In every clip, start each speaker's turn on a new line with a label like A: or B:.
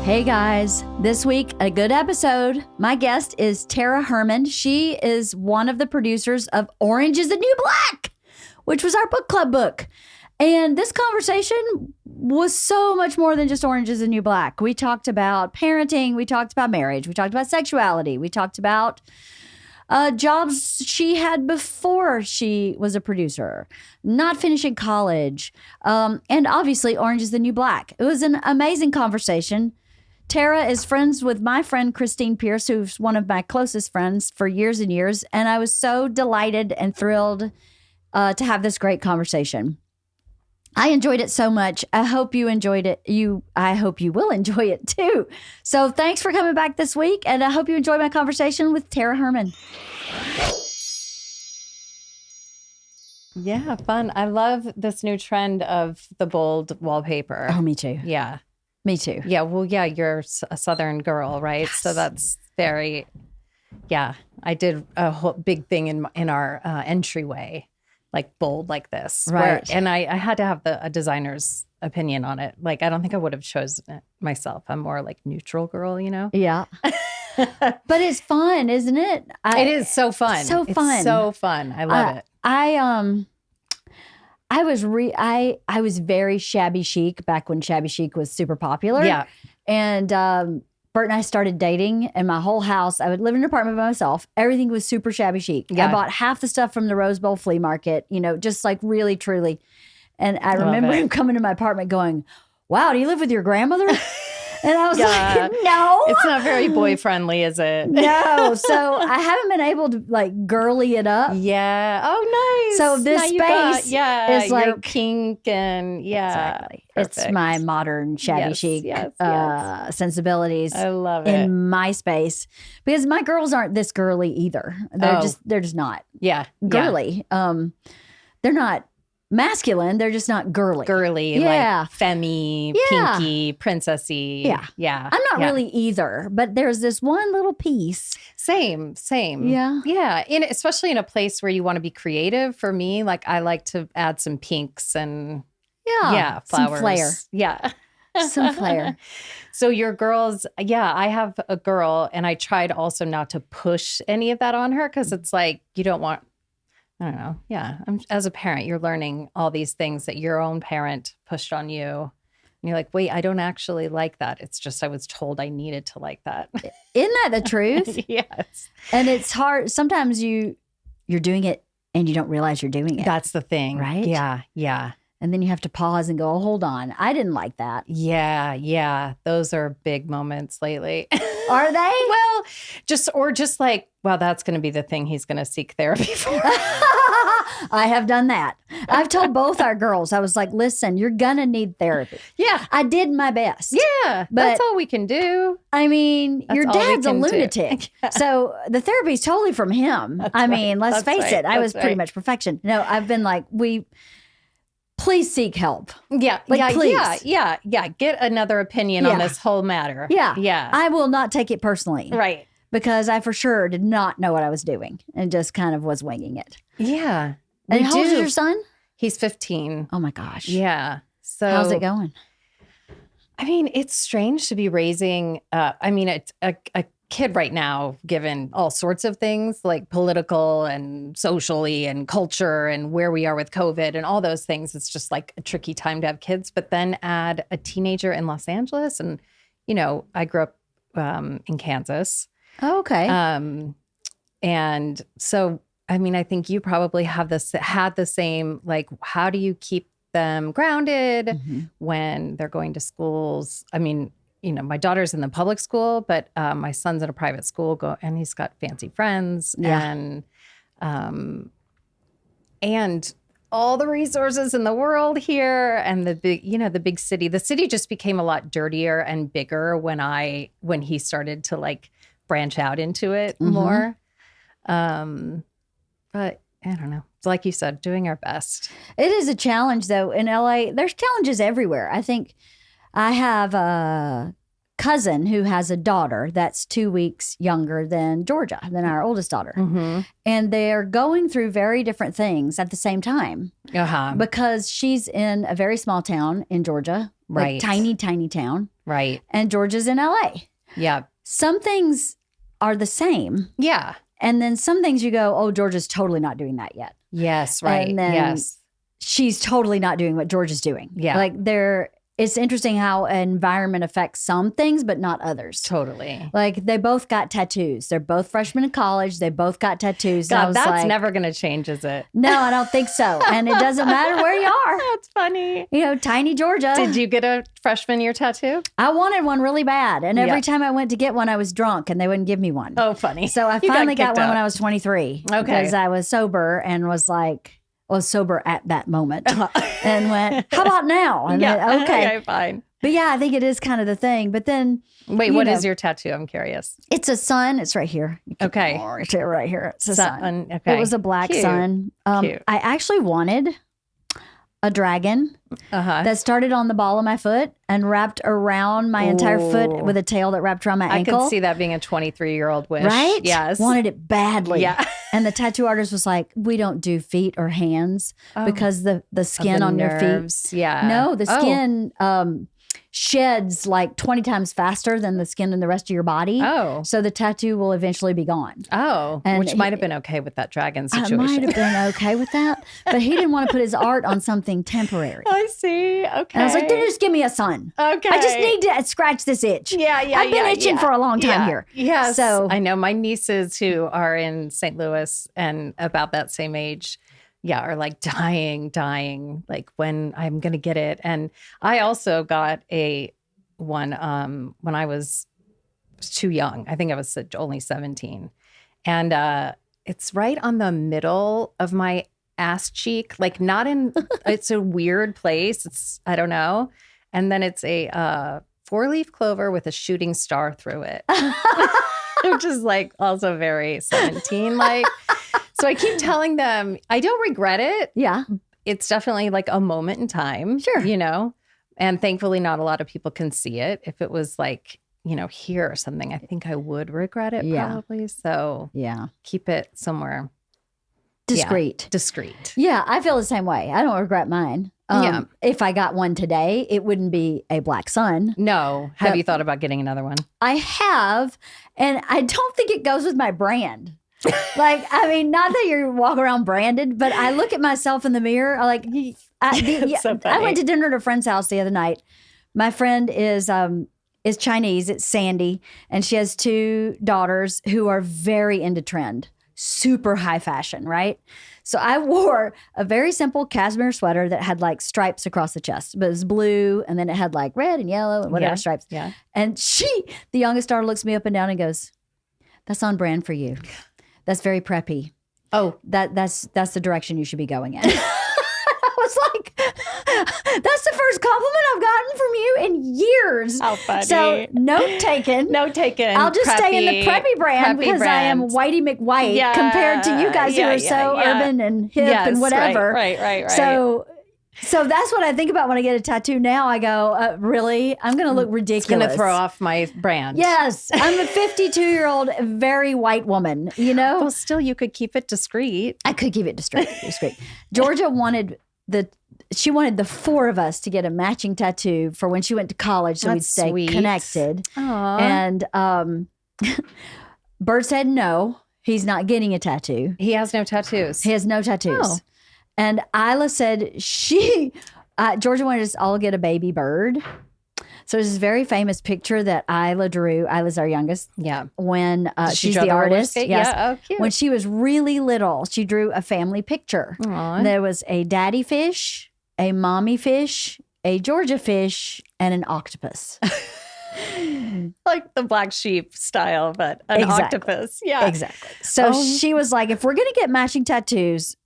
A: Hey guys, this week, a good episode. My guest is Tara Herrmann. She is one of the producers of Orange is the New Black, which was our book club book. And this conversation was so much more than just Orange is the New Black. We talked about parenting. We talked about marriage. We talked about sexuality. We talked about jobs she had before she was a producer, not finishing college, and obviously Orange is the New Black. It was an amazing conversation. Tara is friends with my friend Christine Pierce, who's one of my closest friends for years and years, and I was so delighted and thrilled to have this great conversation. I enjoyed it so much. I hope you enjoyed it. I hope you will enjoy it too. So thanks for coming back this week, and I hope you enjoy my conversation with Tara Herrmann.
B: Yeah, fun. I love this new trend of the bold wallpaper.
A: Oh, me too.
B: Yeah.
A: Me too.
B: Yeah, well, yeah, you're a Southern girl, right?
A: Yes.
B: So that's very, yeah. I did a whole big thing in our entryway, like bold like this.
A: Right.
B: And I had to have a designer's opinion on it. Like, I don't think I would have chosen it myself. I'm more like neutral girl, you know?
A: Yeah. But it's fun, isn't it?
B: It is so fun.
A: So fun.
B: It's so fun. I love it.
A: I was very shabby chic back when shabby chic was super popular.
B: Yeah.
A: And Bert and I started dating, and my whole house, I would live in an apartment by myself. Everything was super shabby chic.
B: Yeah.
A: I bought half the stuff from the Rose Bowl flea market, just like really, truly. And I remember him coming to my apartment going, "Wow, do you live with your grandmother?" And I was like, "No."
B: It's not very boy friendly, is it?
A: No. So I haven't been able to like girly it up.
B: Yeah. Oh, nice.
A: So this space is like
B: you're pink and
A: exactly.
B: Perfect.
A: It's my modern shabby chic sensibilities.
B: I love it.
A: In my space, because my girls aren't this girly either. They're just not girly. They're not masculine. They're just not girly.
B: Like femme, pinky, princessy. Yeah.
A: I'm not really either, but there's this one little piece.
B: Same.
A: Yeah.
B: Yeah. Especially in a place where you want to be creative. For me, like I like to add some pinks and flowers.
A: Some flair.
B: Yeah.
A: Some flair.
B: So your girls, I have a girl, and I tried also not to push any of that on her, because it's like you don't want, I don't know. Yeah. As a parent, you're learning all these things that your own parent pushed on you. And you're like, wait, I don't actually like that. It's just I was told I needed to like that.
A: Isn't that the truth?
B: Yes.
A: And it's hard. Sometimes you're doing it and you don't realize you're doing it.
B: That's the thing.
A: Right?
B: Yeah.
A: And then you have to pause and go, oh, hold on. I didn't like that.
B: Yeah. Those are big moments lately.
A: Are they?
B: Well, just like, wow, that's going to be the thing he's going to seek therapy for.
A: I have done that. I've told both our girls, I was like, listen, you're going to need therapy.
B: Yeah.
A: I did my best.
B: Yeah.
A: But
B: that's all we can do.
A: I mean, your dad's a lunatic.
B: Yeah.
A: So the therapy's totally from him. Let's face it. I was pretty much perfection. No, I've been like, please seek help.
B: Yeah.
A: Please.
B: Yeah. Get another opinion on this whole matter.
A: Yeah. I will not take it personally.
B: Right.
A: Because I for sure did not know what I was doing and just kind of was winging it.
B: Yeah.
A: And how old is your son?
B: He's 15.
A: Oh my gosh.
B: Yeah. So
A: how's it going?
B: I mean, it's strange to be raising, a kid right now, given all sorts of things like political and socially and culture and where we are with COVID and all those things. It's just like a tricky time to have kids, but then add a teenager in Los Angeles. And, I grew up in Kansas.
A: Oh, okay.
B: And so, I think you probably had the same, like, how do you keep them grounded when they're going to schools? My daughter's in the public school, but my son's in a private school, and he's got fancy friends and all the resources in the world here, and the big city. The city just became a lot dirtier and bigger when he started to like branch out into it more. But I don't know. It's like you said, doing our best.
A: It is a challenge, though. In LA, there's challenges everywhere. I think I have a cousin who has a daughter that's 2 weeks younger than Georgia, than our oldest daughter. And they're going through very different things at the same time. Because she's in a very small town in Georgia.
B: Right.
A: Like tiny, tiny town.
B: Right.
A: and Georgia's in LA.
B: Yeah.
A: Some things are the same.
B: Yeah.
A: And then some things you go, oh, Georgia's totally not doing that yet.
B: Yes. Right.
A: And then
B: yes.
A: she's totally not doing what Georgia's doing.
B: Yeah.
A: Like it's interesting how environment affects some things, but not others.
B: Totally.
A: Like they both got tattoos. They're both freshmen in college. They both got tattoos. And I
B: God,
A: was
B: that's
A: like,
B: never going to change, is it?
A: no, I don't think so. And it doesn't matter where you are.
B: That's funny.
A: You know, tiny Georgia.
B: Did you get a freshman year tattoo?
A: I wanted one really bad. And every
B: Yeah.
A: time I went to get one, I was drunk and they wouldn't give me one.
B: Oh, funny.
A: So I
B: You
A: finally got
B: kicked
A: one
B: out.
A: when I was 23.
B: Okay.
A: Because I was sober and was sober at that moment and went, how about now? And then, okay.
B: Fine.
A: But yeah, I think it is kind of the thing. But then
B: Wait, what is your tattoo? I'm curious.
A: it's a sun. It's right here.
B: Okay.
A: It's right here. It's a sun.
B: Okay.
A: It was a black
B: Cute.
A: sun.
B: Cute.
A: I actually wanted a dragon
B: Uh-huh.
A: that started on the ball of my foot and wrapped around my entire foot
B: Ooh.
A: with a tail that wrapped around my
B: I
A: ankle.
B: could see that being a 23-year-old wish.
A: Right?
B: Yes.
A: Wanted it badly.
B: Yeah.
A: And the tattoo artist was like, we don't do feet or hands because the skin
B: The
A: on your feet.
B: nerves. Yeah.
A: No, the
B: Oh.
A: skin sheds like 20 times faster than the skin in the rest of your body.
B: Oh.
A: So the tattoo will eventually be gone.
B: Oh.
A: And
B: Which might have been okay with that dragon
A: I
B: situation.
A: might have been okay with that, but he didn't want to put his art on something temporary.
B: I see. Okay.
A: And I was like, then just give me a sun.
B: Okay.
A: I just need to scratch this itch.
B: Yeah, yeah,
A: I've been
B: yeah,
A: itching
B: yeah.
A: for a long time
B: Yeah.
A: here.
B: Yes.
A: So-
B: I know my nieces who are in St. Louis and about that same age, are like dying, like when I'm going to get it. And I also got one when I was too young. I think I was only 17. And it's right on the middle of my ass cheek, like not in, it's a weird place. I don't know. And then it's a 4-leaf clover with a shooting star through it, which is like also very 17 like. So I keep telling them I don't regret it.
A: Yeah.
B: It's definitely like a moment in time.
A: Sure.
B: You know, and thankfully not a lot of people can see it. If it was like, here or something, I think I would regret it probably. So
A: Yeah.
B: keep it somewhere
A: Discreet.
B: discreet.
A: Yeah, I feel the same way. I don't regret mine.
B: Yeah.
A: If I got one today, it wouldn't be a black sun.
B: No. Have
A: But-
B: you thought about getting another one?
A: I have, and I don't think it goes with my brand. Like, I mean, not that you walk around branded, but I look at myself in the mirror.
B: So
A: I
B: funny.
A: went to dinner at a friend's house the other night. My friend is Chinese. It's Sandy, and she has 2 daughters who are very into trend, super high fashion, right? So I wore a very simple cashmere sweater that had like stripes across the chest, but it was blue, and then it had like red and yellow and whatever stripes.
B: Yeah.
A: And the youngest daughter, looks me up and down and goes, "That's on brand for you. That's very preppy.
B: Oh,
A: That's the direction you should be going in." I was like, "That's the first compliment I've gotten from you in years."
B: how funny.
A: So note taken.
B: no taken.
A: I'll just stay in the preppy brand because I am Whitey McWhite
B: Yeah,
A: compared to you guys who
B: yeah,
A: are so
B: yeah.
A: urban and hip
B: Yes,
A: and whatever.
B: Right.
A: So that's what I think about when I get a tattoo now. I go, really? I'm going to look ridiculous.
B: It's going to throw off my brand.
A: Yes. I'm a 52-year-old, very white woman,
B: Well, still, you could keep it discreet.
A: I could keep it discreet. Georgia wanted the 4 of us to get a matching tattoo for when she went to college so we'd
B: That's
A: stay
B: sweet.
A: connected.
B: Aww.
A: And Bert said no, he's not getting a tattoo.
B: He has no tattoos.
A: He has no tattoos.
B: Oh.
A: And Isla said Georgia wanted us all get a baby bird. So there's this very famous picture that Isla drew. Isla's our youngest.
B: Yeah.
A: When
B: Did she
A: she's
B: draw
A: the
B: roller
A: artist.
B: skate?
A: Yes.
B: Yeah. Oh, cute.
A: When she was really little, she drew a family picture.
B: Aw.
A: There was a daddy fish, a mommy fish, a Georgia fish, and an octopus.
B: Like the black sheep style, but an
A: Exactly.
B: octopus. Yeah.
A: Exactly. So she was like, if we're going to get matching tattoos,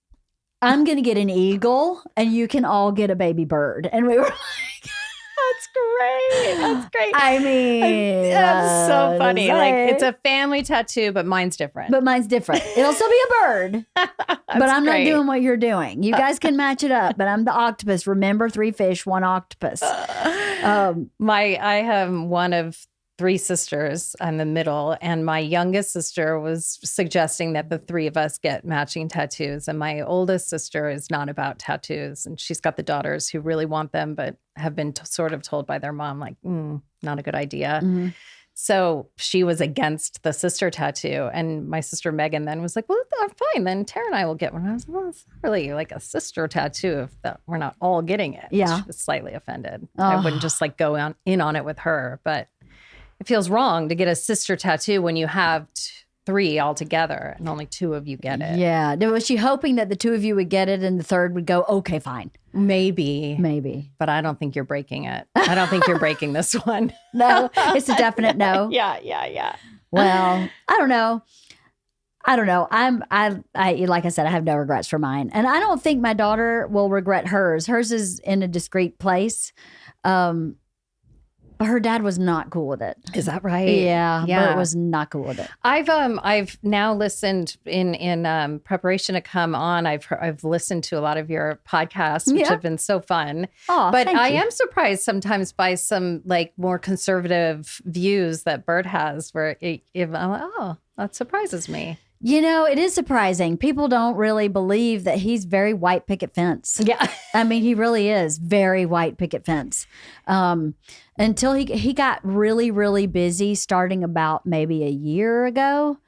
A: I'm going to get an eagle and you can all get a baby bird. And we were like,
B: That's great. That's great.
A: I mean,
B: That's so funny.
A: say.
B: Like it's a family tattoo, but mine's different.
A: But mine's different. It'll still be a bird, but I'm
B: great.
A: not doing what you're doing. You guys can match it up, but I'm the octopus. Remember, 3 fish, 1 octopus.
B: I have one of three sisters. I'm the middle. And my youngest sister was suggesting that the three of us get matching tattoos. And my oldest sister is not about tattoos. And she's got the daughters who really want them, but have been sort of told by their mom, like, not a good idea.
A: Mm-hmm.
B: So she was against the sister tattoo. And my sister Megan then was like, well, fine. Then Tara and I will get one. I was like, well, it's not really like a sister tattoo if we're not all getting it.
A: Yeah.
B: She was slightly offended. I wouldn't just like go in on it with her. But it feels wrong to get a sister tattoo when you have three all together and only two of you get it.
A: Yeah. Was she hoping that the two of you would get it and the third would go, okay, fine?
B: Maybe. But I don't think you're breaking it. I don't think you're breaking this one.
A: No, it's a definite no.
B: Yeah.
A: Well, I don't know. I like I said, I have no regrets for mine. And I don't think my daughter will regret hers. Hers is in a discreet place. But her dad was not cool with it.
B: Is that right?
A: Yeah. Bert was not cool with it.
B: I've now listened in preparation to come on. I've listened to a lot of your podcasts, which have been so fun.
A: Oh,
B: but
A: thank
B: I
A: you.
B: am surprised sometimes by some like more conservative views that Bert has, where I'm like, oh, that surprises me.
A: You know, it is surprising. People don't really believe that he's very white picket fence.
B: Yeah.
A: I mean, he really is very white picket fence. Until he got really, really busy starting about maybe a year ago.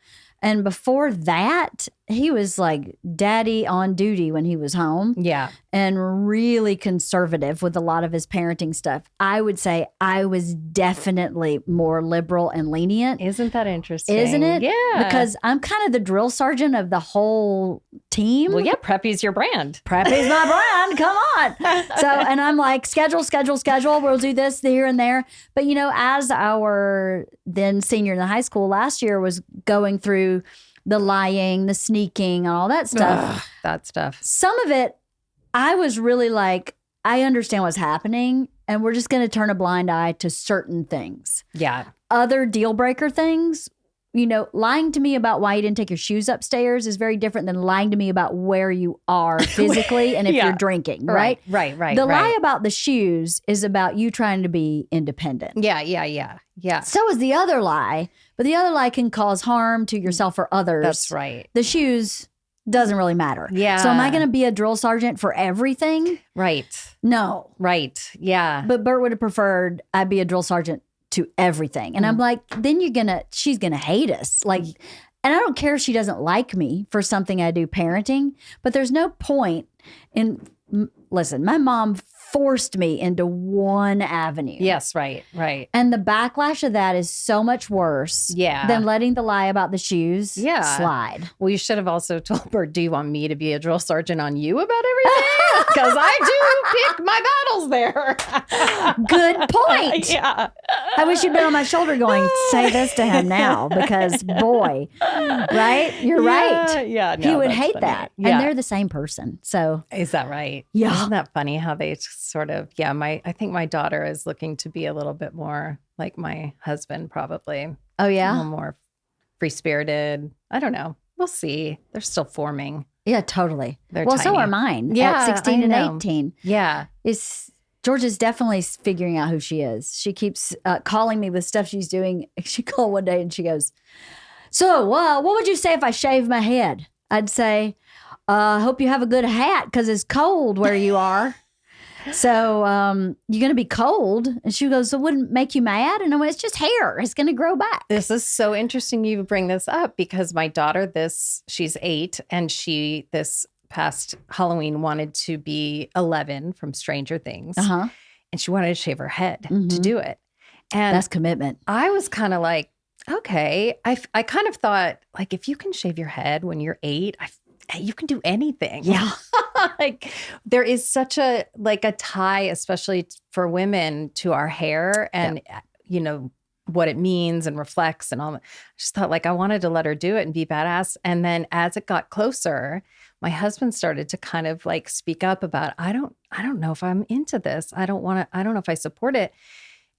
A: And before that, he was like daddy on duty when he was home.
B: Yeah.
A: And really conservative with a lot of his parenting stuff. I would say I was definitely more liberal and lenient.
B: Isn't that interesting?
A: Isn't it?
B: Yeah.
A: Because I'm kind of the drill sergeant of the whole team.
B: Well, yeah, Preppy's your brand.
A: Preppy's my brand. Come on. So, and I'm like, schedule. We'll do this here and there. But, you know, as our then senior in the high school last year was going through the lying, the sneaking, and all that stuff.
B: Ugh, that stuff.
A: Some of it, I was really like, I understand what's happening, and we're just going to turn a blind eye to certain things.
B: Yeah.
A: Other deal breaker things, you know, lying to me about why you didn't take your shoes upstairs is very different than lying to me about where you are physically and if you're drinking, right?
B: Right.
A: The lie about the shoes is about you trying to be independent.
B: Yeah.
A: So is the other lie, but the other lie can cause harm to yourself or others.
B: That's right.
A: The shoes doesn't really matter.
B: Yeah.
A: So am I going to be a drill sergeant for everything?
B: Right.
A: No.
B: Right. Yeah.
A: But Bert would have preferred I be a drill sergeant to everything. And I'm like, then she's going to hate us. Like, and I don't care if she doesn't like me for something I do parenting, but there's no point in, listen, my mom forced me into one avenue.
B: Yes, right.
A: And the backlash of that is so much worse than letting the lie about the shoes slide.
B: Well, you should have also told Bert, do you want me to be a drill sergeant on you about everything? Because I do pick my battles there.
A: Good point.
B: Yeah.
A: I wish you'd been on my shoulder going, say this to him now, because boy, right? You're right.
B: Yeah.
A: He would hate
B: funny.
A: that.
B: Yeah.
A: And they're the same person. So
B: is that right?
A: Yeah.
B: Isn't that funny how they sort of, I think my daughter is looking to be a little bit more like my husband, probably.
A: Oh,
B: A
A: yeah?
B: little more free-spirited. I don't know. We'll see. They're still forming.
A: Yeah, totally.
B: They're
A: well, so
B: tiny.
A: are mine
B: Yeah,
A: at 16
B: I
A: and
B: know.
A: 18.
B: Yeah.
A: Georgia's definitely figuring out who she is. She keeps calling me with stuff she's doing. She called one day and she goes, so what would you say if I shave my head? I'd say, I hope you have a good hat because it's cold where you are. So you're going to be cold. And she goes, so it wouldn't make you mad? And I went, it's just hair. It's going to grow back.
B: This is so interesting you bring this up because my daughter, she's 8, and she, this past Halloween, wanted to be 11 from Stranger Things.
A: Uh-huh.
B: And she wanted to shave her head to do it. And
A: That's commitment.
B: I was kind of like, okay. I kind of thought, like, if you can shave your head when you're 8, you can do anything.
A: Yeah.
B: Like there is such a tie, especially for women, to our hair and, you know, what it means and reflects and all that. I just thought like I wanted to let her do it and be badass. And then as it got closer, my husband started to kind of like speak up about, I don't know if I'm into this. I don't know if I support it.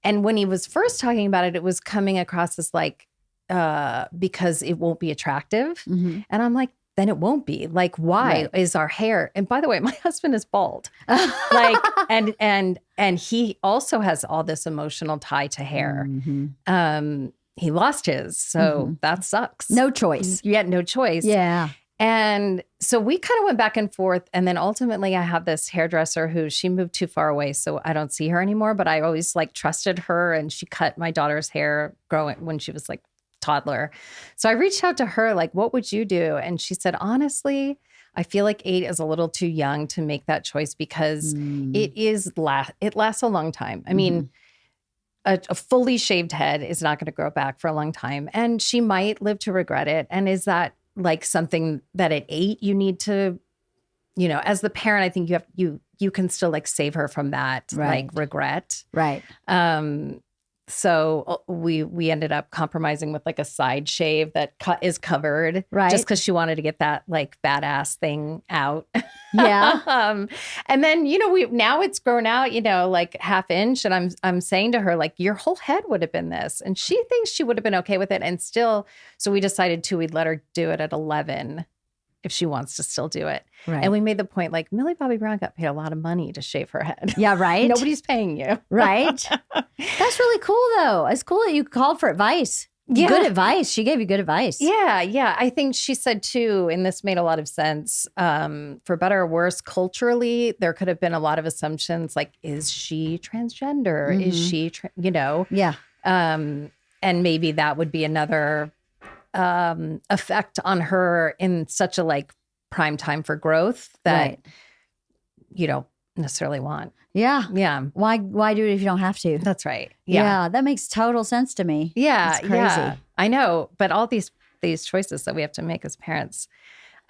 B: And when he was first talking about it, it was coming across as like, because it won't be attractive.
A: Mm-hmm.
B: And I'm like, then it won't be. Like, why
A: Right.
B: is our hair? And by the way, my husband is bald. Like, and he also has all this emotional tie to hair. He lost his, so that sucks.
A: No choice.
B: You had no choice.
A: Yeah.
B: And so we kind of went back and forth. And then ultimately I have this hairdresser who she moved too far away. So I don't see her anymore, but I always like trusted her. And she cut my daughter's hair growing when she was like toddler. So I reached out to her, like, what would you do? And she said, honestly, I feel like 8 is a little too young to make that choice because it lasts a long time. I mean, a fully shaved head is not going to grow back for a long time. And she might live to regret it. And is that like something that at 8 you need to, you know, as the parent, I think you can still like save her from that like regret.
A: Right.
B: So we ended up compromising with like a side shave that is covered,
A: Right.
B: just because she wanted to get that like badass thing out.
A: Yeah.
B: And then, you know, now it's grown out, you know, like ½ inch. And I'm saying to her, like, your whole head would have been this. And she thinks she would have been okay with it. And still, so we decided we'd let her do it at 11 if she wants to still do it.
A: Right.
B: And we made the point, like, Millie Bobby Brown got paid a lot of money to shave her head.
A: Yeah, right.
B: Nobody's paying you.
A: Right. That's really cool, though. It's cool that you called for advice.
B: Yeah.
A: Good advice. She gave you good advice.
B: Yeah, yeah. I think she said too, and this made a lot of sense, for better or worse, culturally, there could have been a lot of assumptions like, is she transgender? Is she, you know?
A: Yeah.
B: And maybe that would be another effect on her in such a like prime time for growth that you don't necessarily want.
A: Yeah.
B: Yeah.
A: Why do it if you don't have to?
B: That's right.
A: Yeah. That makes total sense to me.
B: Yeah.
A: It's crazy.
B: Yeah. I know. But all these choices that we have to make as parents,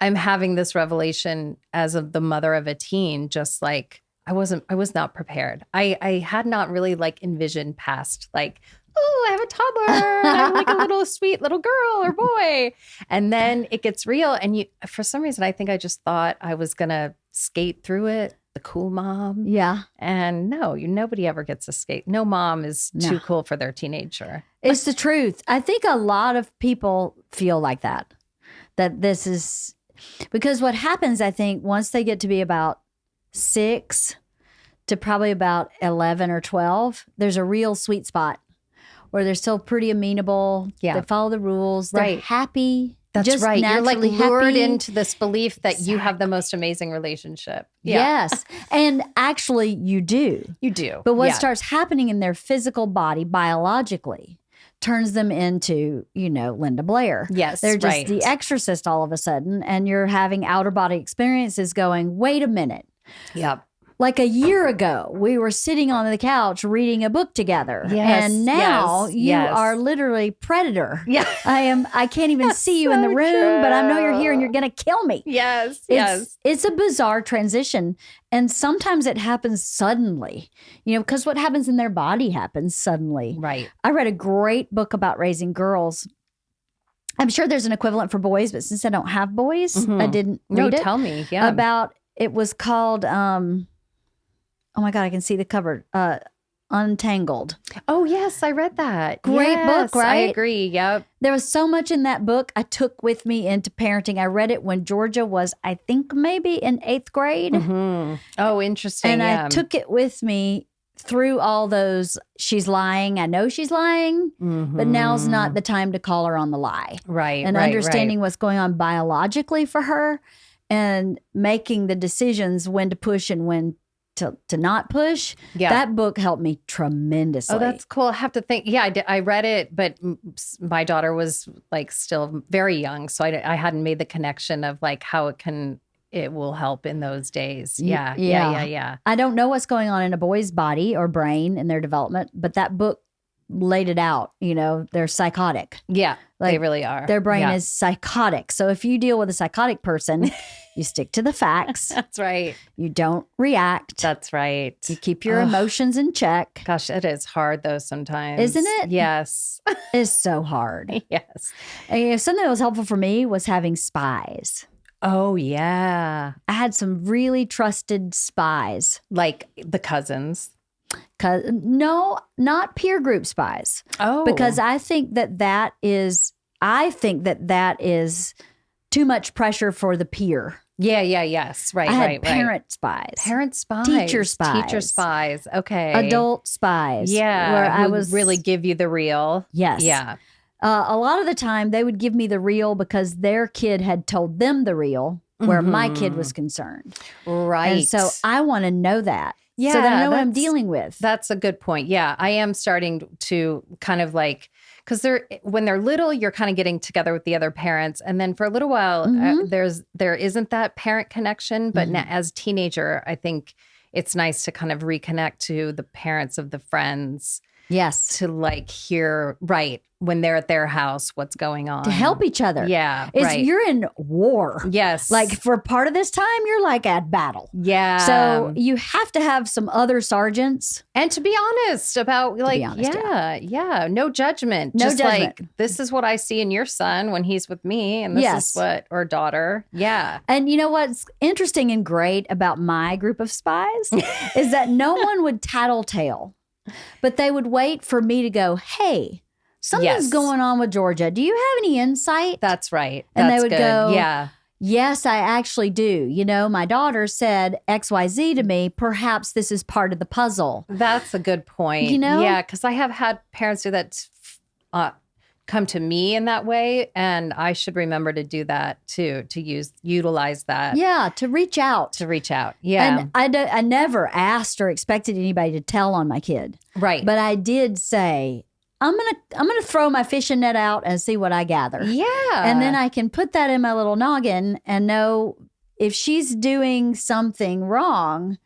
B: I'm having this revelation as the mother of a teen, just like I was not prepared. I had not really like envisioned past like, oh, I have a toddler. And I'm like a little sweet little girl or boy. And then it gets real. And for some reason, I think I just thought I was going to skate through it. The cool mom.
A: Yeah.
B: And no, nobody ever gets to skate. No mom is too cool for their teenager.
A: It's the truth. I think a lot of people feel like that this is because what happens, I think, once they get to be about 6 to probably about 11 or 12, there's a real sweet spot where they're still pretty amenable.
B: Yeah.
A: They follow the rules. They're happy.
B: That's
A: just
B: right. You're like
A: naturally
B: lured
A: happy.
B: into this belief that you have the most amazing relationship.
A: Yes. And actually you do.
B: You do.
A: But what starts happening in their physical body biologically turns them into, you know, Linda Blair.
B: Yes.
A: They're just the exorcist all of a sudden. And you're having outer body experiences going, wait a minute.
B: Yep.
A: Like a year ago, we were sitting on the couch reading a book together.
B: Yes,
A: And now you
B: yes.
A: are literally predator.
B: Yeah.
A: I can't even see you in the room, but I know you're here and you're going to kill me.
B: Yes.
A: It's a bizarre transition. And sometimes it happens suddenly, you know, because what happens in their body happens suddenly.
B: Right.
A: I read a great book about raising girls. I'm sure there's an equivalent for boys, but since I don't have boys, I didn't read it.
B: Tell me. Yeah.
A: It was called, oh my God, I can see the cover. Untangled.
B: Oh, yes. I read that.
A: Great book, right?
B: I agree. Yep.
A: There was so much in that book I took with me into parenting. I read it when Georgia was, I think, maybe in 8th grade.
B: Oh, interesting.
A: And I took it with me through all those, she's lying. I know she's lying, but now's not the time to call her on the lie.
B: Right.
A: And understanding what's going on biologically for her and making the decisions when to push and when to not push.
B: Yeah.
A: That book helped me tremendously.
B: Oh, that's cool. I have to think. Yeah, I read it, but my daughter was like still very young. So I hadn't made the connection of like how it will help in those days. Yeah.
A: I don't know what's going on in a boy's body or brain in their development, but that book laid it out. You know, they're psychotic.
B: Yeah, they really are.
A: Their brain is psychotic. So if you deal with a psychotic person, you stick to the facts.
B: That's right.
A: You don't react.
B: That's right.
A: You keep your emotions in check.
B: Gosh, it is hard though sometimes.
A: Isn't it?
B: Yes.
A: It's so hard.
B: Yes.
A: And something that was helpful for me was having spies.
B: Oh, yeah.
A: I had some really trusted spies.
B: Like the cousins.
A: No, not peer group spies.
B: Oh.
A: Because I think that is too much pressure for the peer.
B: Yes. Right,
A: I had
B: right.
A: parent spies.
B: Parent spies.
A: Teacher spies.
B: Teacher spies. Okay.
A: Adult spies.
B: Yeah.
A: Where I
B: who
A: was
B: really give you the real.
A: Yes.
B: Yeah.
A: A lot of the time they would give me the real because their kid had told them the real where my kid was concerned.
B: Right.
A: And so I want to know that.
B: Yeah,
A: so that I know what I'm dealing with.
B: That's a good point. Yeah. I am starting to kind of like, because when they're little, you're kind of getting together with the other parents. And then for a little while, there isn't that parent connection. But now, as a teenager, I think it's nice to kind of reconnect to the parents of the friends.
A: Yes.
B: To like hear, right, when they're at their house, what's going on.
A: To help each other.
B: Yeah.
A: You're in war.
B: Yes.
A: Like for part of this time, you're like at battle.
B: Yeah.
A: So you have to have some other sergeants.
B: And to be honest about like, yeah. No judgment.
A: No
B: Just
A: judgment.
B: like, this is what I see in your son when he's with me. And this is what, or daughter. Yeah.
A: And you know what's interesting and great about my group of spies is that no one would tattletale. But they would wait for me to go, hey, something's going on with Georgia. Do you have any insight?
B: That's right.
A: And
B: That's
A: they would
B: good.
A: go,
B: yeah.
A: Yes, I actually do. You know, my daughter said XYZ to me. Perhaps this is part of the puzzle.
B: That's a good point.
A: You know?
B: Yeah, because I have had parents do that come to me in that way. And I should remember to do that too, to utilize that.
A: Yeah, to reach out.
B: Yeah.
A: And I never asked or expected anybody to tell on my kid.
B: Right.
A: But I did say, I'm gonna throw my fishing net out and see what I gather.
B: Yeah.
A: And then I can put that in my little noggin and know if she's doing something wrong,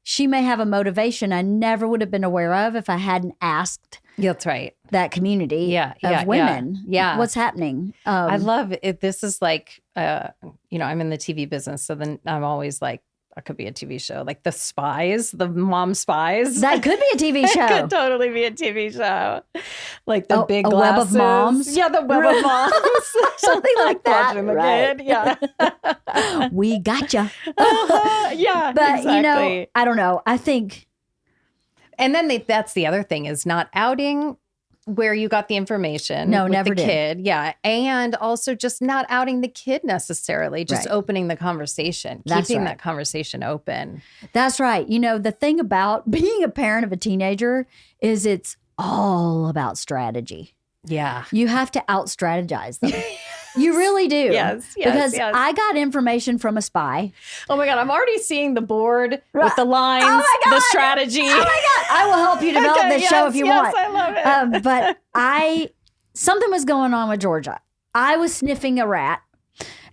A: she may have a motivation I never would have been aware of if I hadn't asked.
B: That's right.
A: That community of women.
B: Yeah.
A: What's happening?
B: I love it. This is like, I'm in the TV business. So then I'm always like, that could be a TV show. Like The Spies, the mom spies.
A: That could be a TV show.
B: That could totally be a TV show. Like the big
A: web
B: glasses.
A: of moms.
B: Yeah, the web of moms.
A: Something like that.
B: Watching the kid. Yeah.
A: We gotcha.
B: Yeah,
A: but
B: exactly.
A: I don't know. I think.
B: And then that's the other thing is not outing where you got the information.
A: No,
B: with
A: never
B: the
A: did.
B: Kid. Yeah. And also just not outing the kid necessarily, just opening the conversation, keeping that conversation open.
A: That's right. You know, the thing about being a parent of a teenager is it's all about strategy.
B: Yeah.
A: You have to out-strategize them. You really do.
B: Yes.
A: Because I got information from a spy.
B: Oh my God. I'm already seeing the board with the lines, the strategy.
A: Oh my God. I will help you develop this show if you want.
B: I love it.
A: But something was going on with Georgia. I was sniffing a rat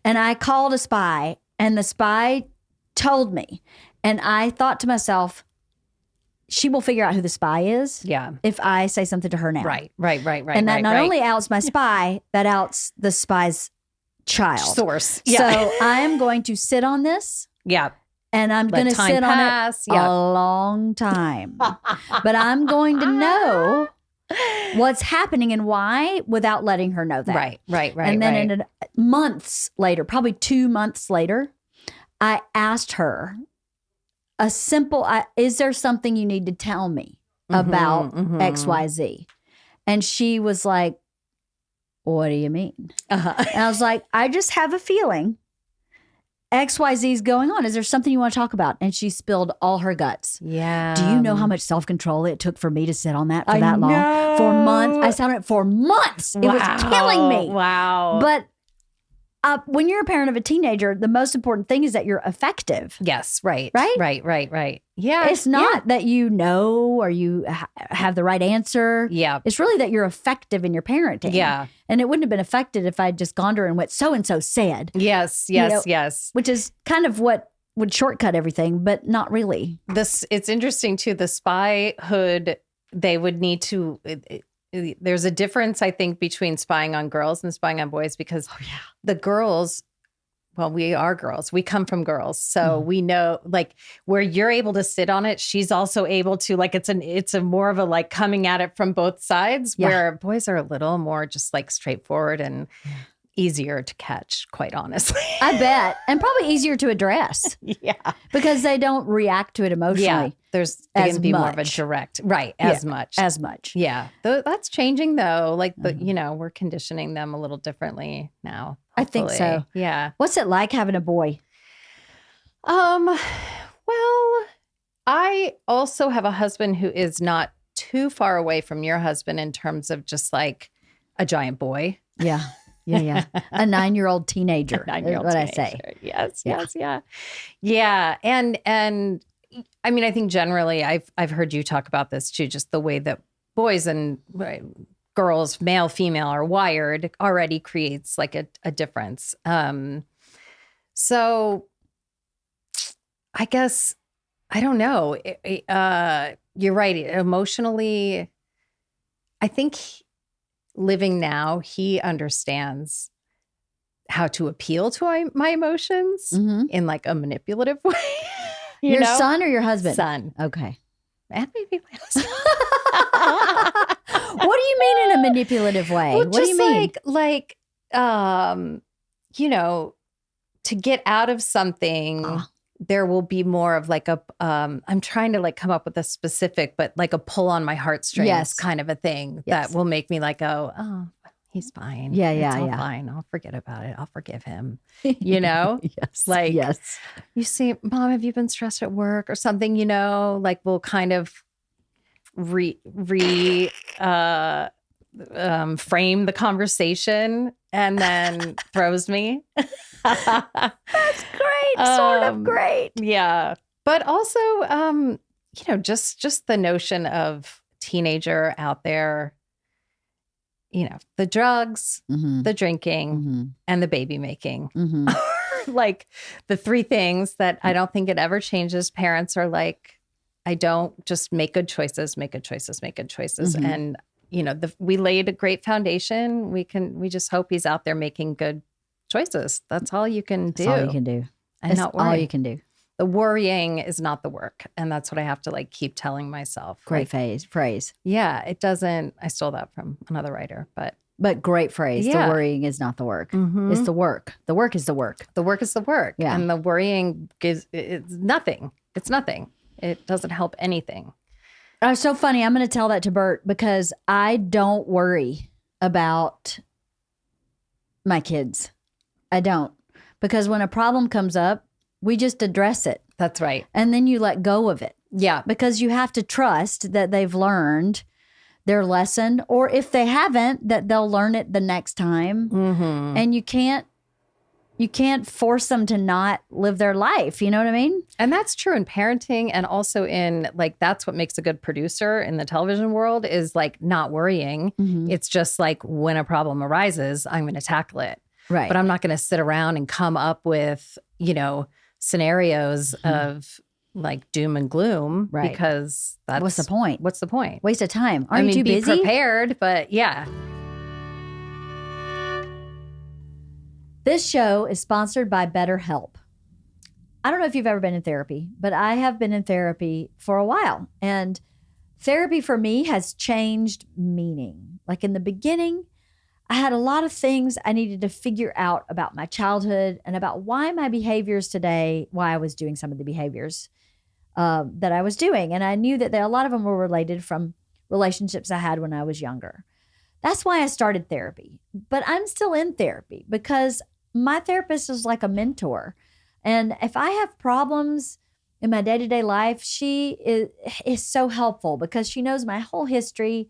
A: and I called a spy and the spy told me. And I thought to myself, she will figure out who the spy is if I say something to her now.
B: Right.
A: And that not only outs my spy, that outs the spy's child.
B: Source.
A: Yeah. So I am going to sit on this.
B: Yeah.
A: And I'm going to sit on it a long time. But I'm going to know what's happening and why without letting her know that.
B: Right.
A: And then months later, probably 2 months later, I asked her a simple, is there something you need to tell me about XYZ? And she was like, what do you mean? And I was like, I just have a feeling XYZ is going on. Is there something you want to talk about? And she spilled all her guts.
B: Yeah.
A: Do you know how much self-control it took for me to sit on that for that long? For months. I sat on it for months. It was killing me.
B: Wow.
A: But when you're a parent of a teenager, the most important thing is that you're effective.
B: Yes, right. Yeah.
A: It's not that you know or you have the right answer.
B: Yeah.
A: It's really that you're effective in your parenting.
B: Yeah.
A: And it wouldn't have been affected if I'd just gone to her and went, so-and-so said.
B: Yes.
A: Which is kind of what would shortcut everything, but not really.
B: It's interesting too. The spyhood, they would need to... There's a difference, I think, between spying on girls and spying on boys because the girls, well, we are girls. We come from girls. So we know like where you're able to sit on it, she's also able to like, it's a more of a like coming at it from both sides where boys are a little more just like straightforward and easier to catch, quite honestly.
A: I bet. And probably easier to address.
B: Yeah.
A: Because they don't react to it emotionally.
B: Yeah. They can be more of a direct, right? As much.
A: As much.
B: Yeah. That's changing though. Like, we're conditioning them a little differently now. Hopefully.
A: I think so.
B: Yeah.
A: What's it like having a boy?
B: Well, I also have a husband who is not too far away from your husband in terms of just like a giant boy.
A: Yeah. Yeah. A 9-year-old teenager. Is what I say.
B: Yes. Yeah. And I mean, I think generally I've heard you talk about this too, just the way that boys and girls, male, female, are wired already creates like a difference. So I guess, I don't know. You're right. Emotionally, I think living now, he understands how to appeal to my emotions in like a manipulative way.
A: Your son or your husband?
B: Son.
A: Okay.
B: And maybe my husband.
A: What do you mean in a manipulative way?
B: Well,
A: what do you mean?
B: Like, to get out of something, there will be more of like I'm trying to like come up with a specific, but like a pull on my heartstrings kind of a thing that will make me like go, oh, he's fine. It's all fine. I'll forget about it. I'll forgive him.
A: Yes.
B: Like,
A: yes.
B: You see, Mom, have you been stressed at work or something? Like we'll kind of frame the conversation and then throws me.
A: That's great. Sort of great.
B: Yeah. But also, just the notion of teenager out there, the drugs, the drinking, and the baby making. Like the three things that I don't think it ever changes. Parents are like, I don't just make good choices, make good choices, make good choices. And, we laid a great foundation. We just hope he's out there making good choices. That's all you can do.
A: That's all you can do.
B: And
A: that's
B: not worry.
A: all you can do.
B: The worrying is not the work. And that's what I have to like keep telling myself.
A: Great phrase.
B: Yeah, it doesn't. I stole that from another writer, but
A: great phrase.
B: Yeah.
A: The worrying is not the work. It's the work. The work is the work.
B: The work is the work.
A: Yeah.
B: And the worrying it's nothing. It's nothing. It doesn't help anything.
A: It's so funny. I'm going to tell that to Bert because I don't worry about my kids. I don't. Because when a problem comes up, we just address it.
B: That's right.
A: And then you let go of it.
B: Yeah.
A: Because you have to trust that they've learned their lesson, or if they haven't, that they'll learn it the next time. And you can't force them to not live their life. You know what I mean?
B: And that's true in parenting, and also in like, that's what makes a good producer in the television world is like not worrying. It's just like when a problem arises, I'm going to tackle it.
A: Right.
B: But I'm not going to sit around and come up with, scenarios of like doom and gloom,
A: right?
B: Because that's
A: what's the point?
B: What's the point?
A: Waste of time. Are you too
B: be
A: busy?
B: Prepared, but yeah.
A: This show is sponsored by BetterHelp. I don't know if you've ever been in therapy, but I have been in therapy for a while. And therapy for me has changed meaning. Like in the beginning, I had a lot of things I needed to figure out about my childhood and about why my behaviors today, why I was doing some of the behaviors that I was doing. And I knew that a lot of them were related from relationships I had when I was younger. That's why I started therapy. But I'm still in therapy because my therapist is like a mentor. And if I have problems in my day-to-day life, she is so helpful because she knows my whole history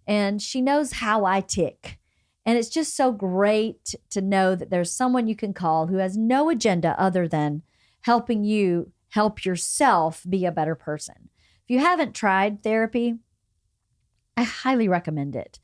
A: and she knows how I tick. And it's just so great to know that there's someone you can call who has no agenda other than helping you help yourself be a better person. If you haven't tried therapy, I highly recommend it.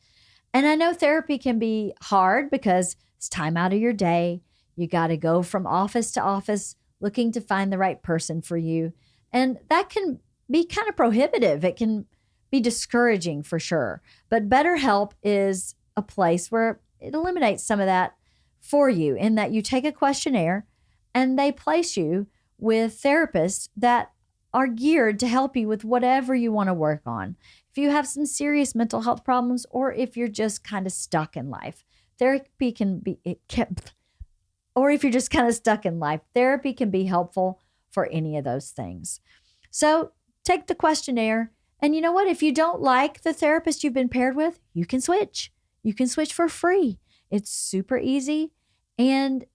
A: And I know therapy can be hard because it's time out of your day. You got to go from office to office looking to find the right person for you. And that can be kind of prohibitive. It can be discouraging for sure. But BetterHelp is a place where it eliminates some of that for you in that you take a questionnaire and they place you with therapists that are geared to help you with whatever you want to work on. If you have some serious mental health problems or if you're just kind of stuck in life, therapy can be, or if you're just kind of stuck in life, therapy can be helpful for any of those things. So take the questionnaire. And you know what? If you don't like the therapist you've been paired with, you can switch. You can switch for free. It's super easy. And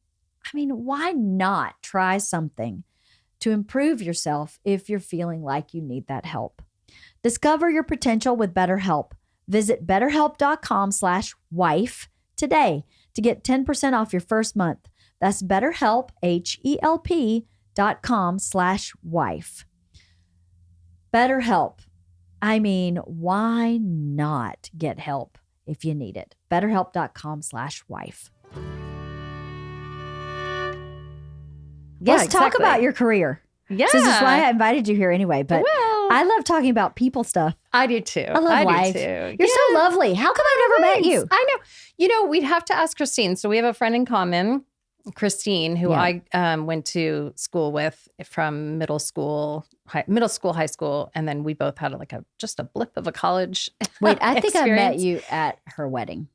A: I mean, why not try something to improve yourself if you're feeling like you need that help? Discover your potential with BetterHelp. Visit betterhelp.com/wife today to get 10% off your first month. That's BetterHelp, HELP.com/wife. BetterHelp. I mean, why not get help if you need it? BetterHelp.com/wife.
B: Yeah,
A: Let's talk
B: exactly.
A: about your career.
B: Yeah.
A: This is why I invited you here anyway. But
B: Well,
A: I love talking about people stuff.
B: I do too.
A: I love life.
B: do too.
A: You're so lovely. How come I've never met you?
B: I know. You know, we'd have to ask Christine. So we have a friend in common, Christine, who I went to school with from middle school, high school, and then we both had like just a blip of a college.
A: Wait, I think I met
B: experience.
A: you at her wedding.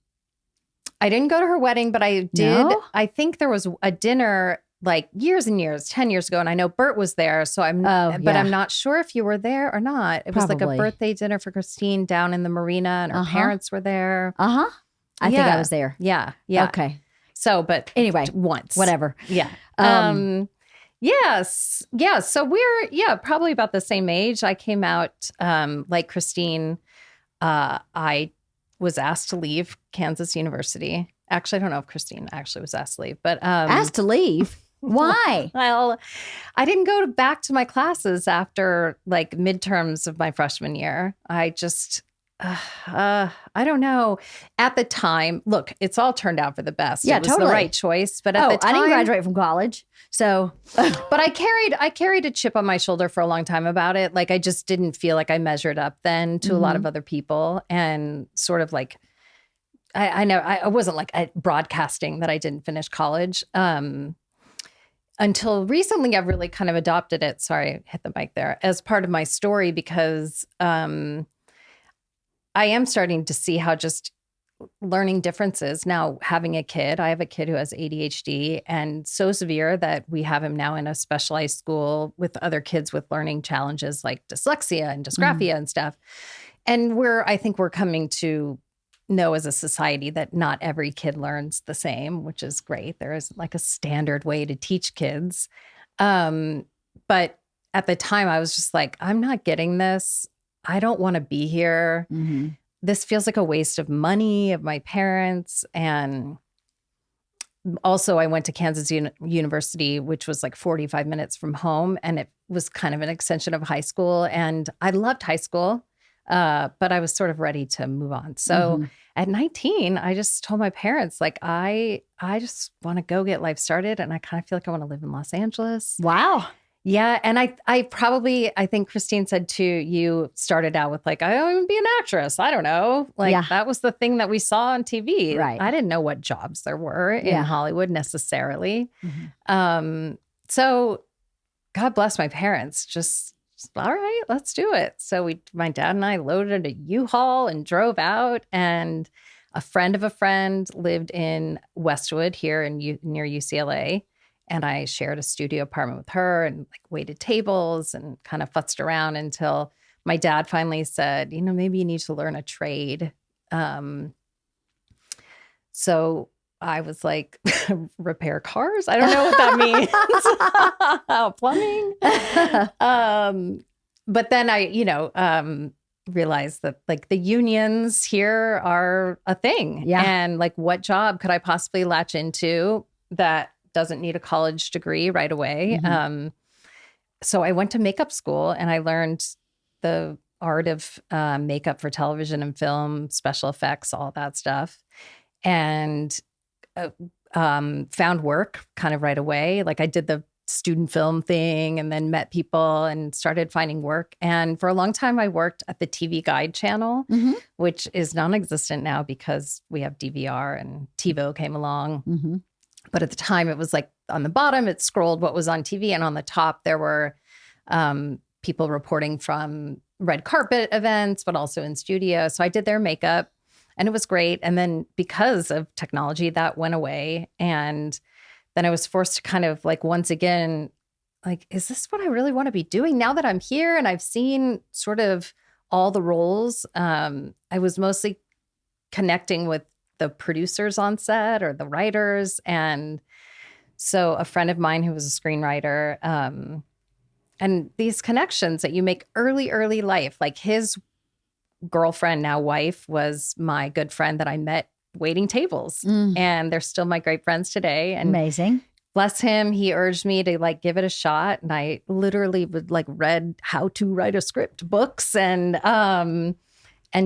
B: I didn't go to her wedding, but I did.
A: No?
B: I think there was a dinner like years and years, 10 years ago. And I know Bert was there. So I'm not sure if you were there or not. It was like a
A: Probably.
B: birthday dinner for Christine down in the marina and her parents were there.
A: I think I was there.
B: Yeah.
A: Okay.
B: So, but
A: Anyway,
B: once.
A: whatever.
B: Yeah. Yes. Yeah. So we're, probably about the same age. I came out like Christine. I was asked to leave Kansas University. Actually, I don't know if Christine actually was asked to leave, but
A: Asked to leave? Why?
B: Well, I didn't go back to my classes after like midterms of my freshman year. I just, I don't know. At the time, look, it's all turned out for the best.
A: Yeah,
B: it was
A: totally.
B: the right choice. But at the time,
A: I didn't graduate from college. So,
B: but I carried a chip on my shoulder for a long time about it. Like I just didn't feel like I measured up then to a lot of other people, and sort of like, I know I wasn't like broadcasting that I didn't finish college. Until recently, I've really kind of adopted it. Sorry, hit the mic there, as part of my story, because I am starting to see how just learning differences. Now, having a kid, I have a kid who has ADHD and so severe that we have him now in a specialized school with other kids with learning challenges like dyslexia and dysgraphia and stuff. And I think we're coming to know as a society that not every kid learns the same, which is great. There is like a standard way to teach kids. But at the time I was just like, I'm not getting this. I don't want to be here. This feels like a waste of money of my parents. And also I went to Kansas University, which was like 45 minutes from home. And it was kind of an extension of high school. And I loved high school. But I was sort of ready to move on. So at 19, I just told my parents, like, I just want to go get life started. And I kind of feel like I want to live in Los Angeles.
A: wow.
B: Yeah. And I think Christine said too, you started out with like, I want to be an actress. I don't know. Like that was the thing that we saw on TV.
A: Right.
B: I didn't know what jobs there were in Hollywood necessarily. So God bless my parents. Just all right, let's do it. So my dad and I loaded a U-Haul and drove out, and a friend of a friend lived in Westwood here near UCLA. And I shared a studio apartment with her and like waited tables and kind of futzed around until my dad finally said, maybe you need to learn a trade. So I was like, repair cars? I don't know what that means. Plumbing. But then I, realized that like the unions here are a thing.
A: Yeah.
B: And like, what job could I possibly latch into that doesn't need a college degree right away? So I went to makeup school and I learned the art of makeup for television and film, special effects, all that stuff. And found work kind of right away. Like I did the student film thing and then met people and started finding work. And for a long time, I worked at the TV Guide channel, which is non-existent now because we have DVR and TiVo came along. But at the time, it was like on the bottom, it scrolled what was on TV. And on the top, there were people reporting from red carpet events, but also in studio. So I did their makeup. And it was great. And then because of technology, that went away. And then I was forced to kind of like, once again, like, is this what I really want to be doing now that I'm here? And I've seen sort of all the roles. I was mostly connecting with the producers on set or the writers. And so a friend of mine who was a screenwriter, and these connections that you make early life, like his girlfriend, now wife, was my good friend that I met waiting tables. And they're still my great friends today. And
A: Amazing.
B: bless him, he urged me to like give it a shot. And I literally would like read how to write a script books and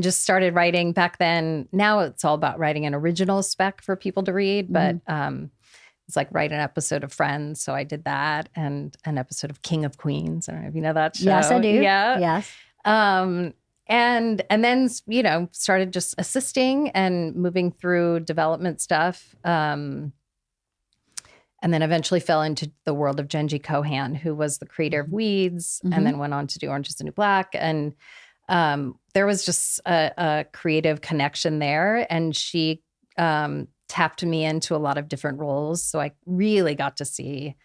B: just started writing back then. Now it's all about writing an original spec for people to read, but it's like write an episode of Friends. So I did that, and an episode of King of Queens. I don't know if you know that show.
A: Yes, I do.
B: Yeah.
A: Yes.
B: And then, you know, started just assisting and moving through development stuff. And then eventually fell into the world of Jenji Kohan, who was the creator of Weeds, and then went on to do Orange is the New Black. And there was just a creative connection there. And she tapped me into a lot of different roles. So I really got to see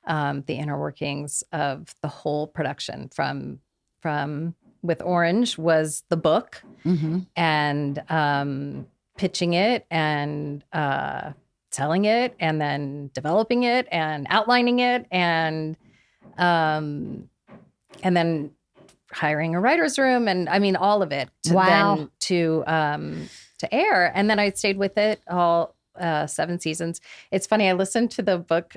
B: the inner workings of the whole production from with Orange was the book and pitching it and telling it and then developing it and outlining it and then hiring a writer's room and I mean all of it to air. And then I stayed with it all 7 seasons. It's funny, I listened to the book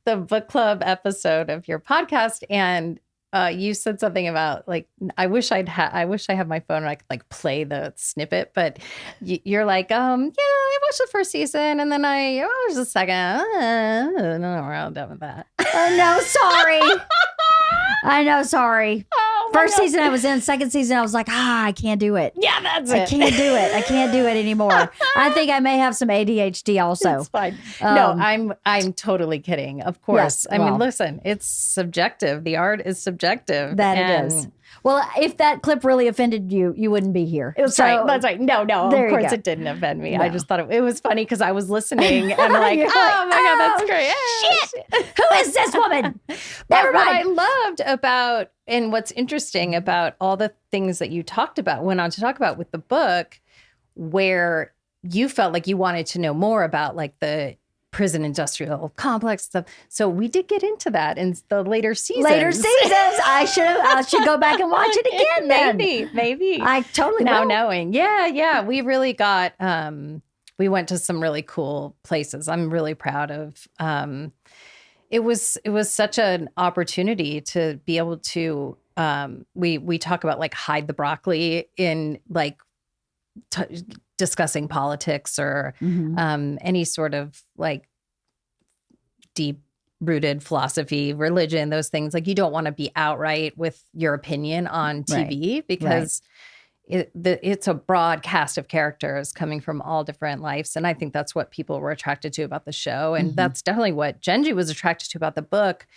B: the book club episode of your podcast, and you said something about like, I wish I had my phone and I could like play the snippet, but you're like, yeah, I watched the first season and then I watched the second. No, we're all done with that.
A: Oh no, sorry. I know, sorry.
B: Oh,
A: First season I was in, second season I was like, I can't do it.
B: Yeah, that's
A: I
B: it.
A: can't do it. I can't do it anymore. I think I may have some ADHD also.
B: It's fine. No, I'm totally kidding. Of course.
A: Yes,
B: I mean, listen, it's subjective. The art is subjective.
A: It is. Well, if that clip really offended you, you wouldn't be here.
B: That's right. That's right. No, of course it didn't offend me.
A: No.
B: I just thought it was funny because I was listening and like, oh my God, that's great.
A: Shit. Who is this woman? Never
B: What I
A: mind.
B: loved about, and what's interesting about all the things that you went on to talk about with the book, where you felt like you wanted to know more about like the prison industrial complex stuff. So we did get into that in the later seasons.
A: I should go back and watch it again then.
B: Maybe.
A: I totally
B: now
A: will.
B: knowing. Yeah. We really got, we went to some really cool places. I'm really proud of, it was such an opportunity to be able to, we talk about like hide the broccoli in like discussing politics or any sort of like deep rooted philosophy, religion, those things. Like you don't want to be outright with your opinion on TV because it's a broad cast of characters coming from all different lives. And I think that's what people were attracted to about the show. And that's definitely what Jenji was attracted to about the book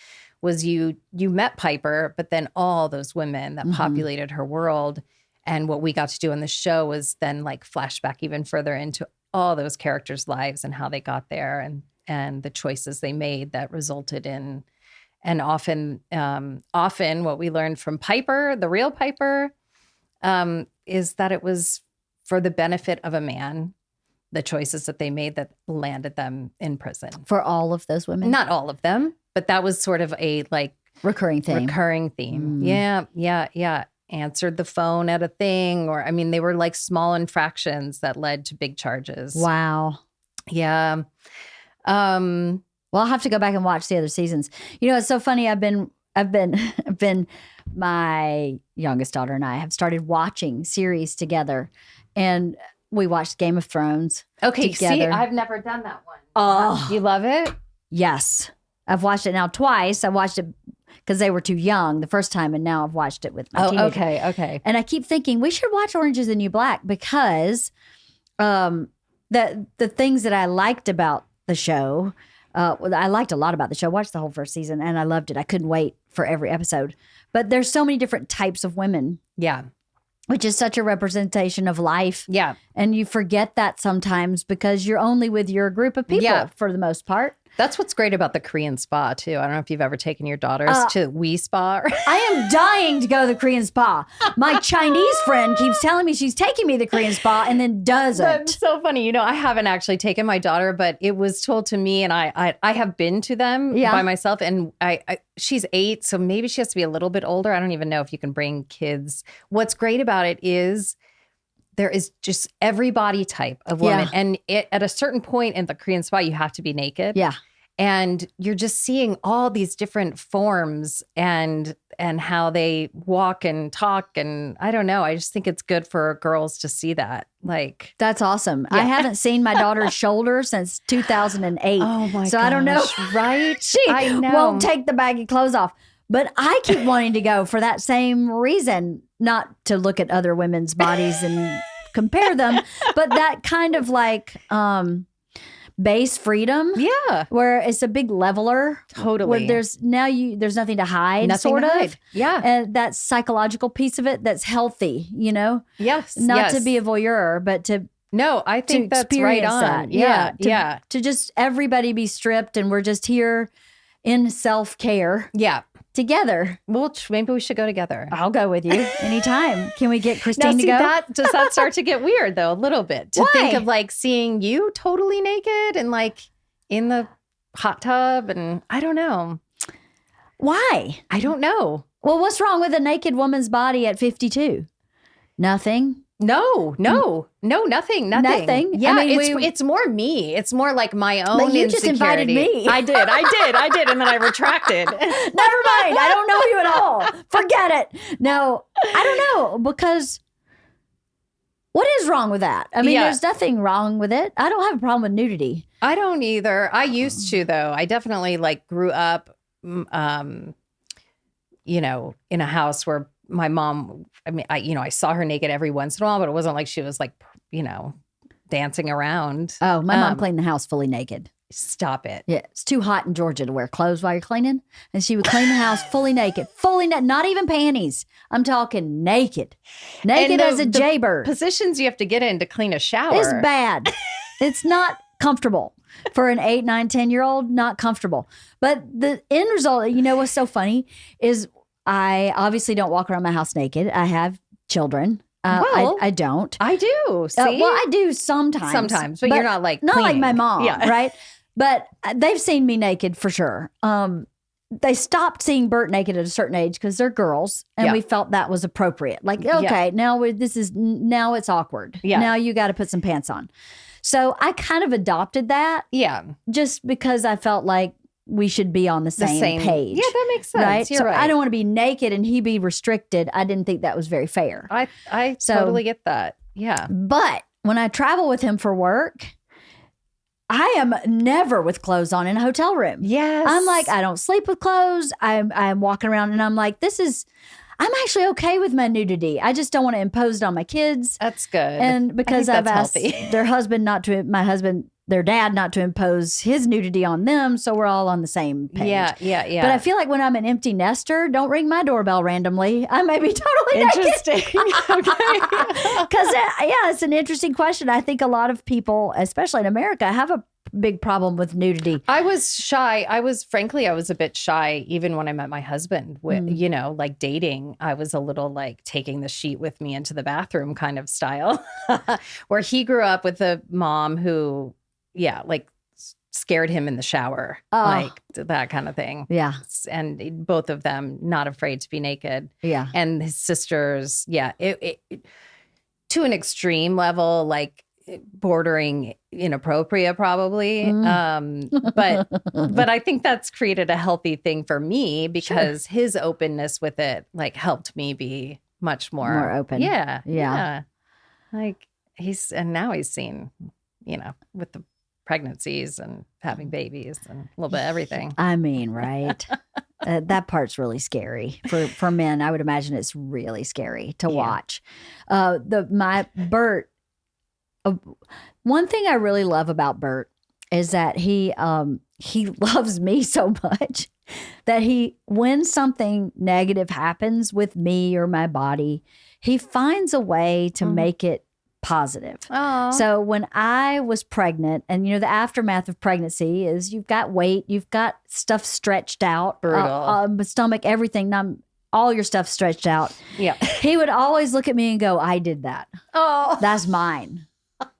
B: was you met Piper, but then all those women that populated her world. And what we got to do on the show was then like flashback even further into all those characters' lives and how they got there and the choices they made that resulted in, and often what we learned from Piper, the real Piper, is that it was for the benefit of a man, the choices that they made that landed them in prison.
A: For all of those women?
B: Not all of them, but that was sort of a like
A: recurring theme.
B: Yeah. Answered the phone at a thing, or I mean, they were like small infractions that led to big charges.
A: Wow.
B: Yeah.
A: Well, I'll have to go back and watch the other seasons. You know, it's so funny. I've been my youngest daughter and I have started watching series together, and we watched Game of Thrones.
B: Okay,
A: together.
B: see, I've never done that one.
A: Oh,
B: you love it?
A: Yes, I've watched it now twice. I watched it because they were too young the first time, and now I've watched it with my teenager.
B: Okay.
A: And I keep thinking we should watch Orange is the New Black because the things that I liked about the show, I liked a lot about the show. Watched the whole first season, and I loved it. I couldn't wait for every episode. But there's so many different types of women.
B: Yeah.
A: which is such a representation of life.
B: Yeah.
A: And you forget that sometimes because you're only with your group of people for the most part.
B: That's what's great about the Korean spa, too. I don't know if you've ever taken your daughters to Wii Spa.
A: I am dying to go to the Korean spa. My Chinese friend keeps telling me she's taking me to the Korean spa and then doesn't.
B: That's so funny. I haven't actually taken my daughter, but it was told to me, and I have been to them by myself. And she's 8, so maybe she has to be a little bit older. I don't even know if you can bring kids. What's great about it is there is just every body type of woman. And at a certain point in the Korean spa, you have to be naked.
A: Yeah.
B: And you're just seeing all these different forms and how they walk and talk. And I don't know. I just think it's good for girls to see that. Like,
A: that's awesome. I haven't seen my daughter's shoulder since 2008.
B: Oh my
A: So I don't know.
B: Right?
A: She won't take the baggy clothes off. But I keep wanting to go for that same reason, not to look at other women's bodies and compare them, but that kind of like base freedom.
B: Yeah.
A: Where it's a big leveler.
B: Totally.
A: Where there's nothing to hide,
B: Nothing
A: sort
B: to
A: of.
B: hide. Yeah.
A: And that psychological piece of it that's healthy,
B: Yes.
A: Not to be a voyeur, but to
B: No, I think that's right on.
A: that.
B: Yeah.
A: To just everybody be stripped and we're just here in self-care.
B: Yeah.
A: Together.
B: Well, maybe we should go together.
A: I'll go with you anytime. Can we get Christine to go?
B: Does that start to get weird though, a little bit? To think of like seeing you totally naked and like in the hot tub, and I don't know.
A: Why?
B: I don't know.
A: Well, what's wrong with a naked woman's body at 52? Nothing.
B: No, nothing.
A: Nothing.
B: Yeah,
A: I mean,
B: it's more me. It's more like my own
A: But you just invited
B: insecurity.
A: me.
B: I did, and then I retracted.
A: Never mind. I don't know you at all. Forget it. No, I don't know, because what is wrong with that? I mean, there's nothing wrong with it. I don't have a problem with nudity.
B: I don't either. I used to, though. I definitely like grew up, in a house where my mom, I saw her naked every once in a while, but it wasn't like she was like, dancing around.
A: Oh, my mom cleaned the house fully naked.
B: Stop it.
A: Yeah, it's too hot in Georgia to wear clothes while you're cleaning. And she would clean the house fully naked. Not even panties. I'm talking naked. Naked as a jaybird.
B: Positions you have to get in to clean a shower.
A: It's bad. It's not comfortable. For an 8, 9, 10-year-old, not comfortable. But the end result, what's so funny is I obviously don't walk around my house naked. I have children. I don't.
B: I do. See?
A: Well, I do sometimes.
B: Sometimes, but you're not like
A: not
B: cleaning.
A: like my mom,
B: Yeah.
A: right? But they've seen me naked for sure. They stopped seeing Bert naked at a certain age because they're girls, and we felt that was appropriate. Like, okay, now it's awkward.
B: Yeah.
A: Now you got to put some pants on. So I kind of adopted that.
B: Yeah.
A: Just because I felt like we should be on the same page.
B: Yeah, that makes sense.
A: Right?
B: You're
A: so
B: right.
A: I don't want to be naked and he be restricted. I didn't think that was very fair.
B: I totally get that. Yeah.
A: But when I travel with him for work, I am never with clothes on in a hotel room.
B: Yes.
A: I'm like, I don't sleep with clothes. I'm walking around and I'm like, I'm actually okay with my nudity. I just don't want to impose it on my kids.
B: That's good.
A: And because I've asked
B: healthy.
A: their dad not to impose his nudity on them, so we're all on the same page.
B: Yeah.
A: But I feel like when I'm an empty nester, don't ring my doorbell randomly. I may be totally
B: interesting.
A: Okay. Because, it's an interesting question. I think a lot of people, especially in America, have a big problem with nudity.
B: I was shy. I was a bit shy even when I met my husband. Like dating, I was a little like taking the sheet with me into the bathroom kind of style, where he grew up with a mom who, like scared him in the shower, like that kind of thing.
A: Yeah.
B: And both of them not afraid to be naked.
A: Yeah.
B: And his sisters, it to an extreme level, like bordering inappropriate probably. But I think that's created a healthy thing for me because his openness with it like helped me be much more
A: open.
B: Yeah. Like now he's seen, with the pregnancies and having babies and a little bit of everything.
A: I mean, right. That part's really scary for men. I would imagine it's really scary to watch. My Bert, one thing I really love about Bert is that he loves me so much that when something negative happens with me or my body, he finds a way to make it positive.
B: Oh.
A: So when I was pregnant, and the aftermath of pregnancy is you've got weight, you've got stuff stretched out,
B: Brutal.
A: stomach, everything, all your stuff stretched out.
B: Yeah.
A: He would always look at me and go, I did that.
B: Oh.
A: That's mine.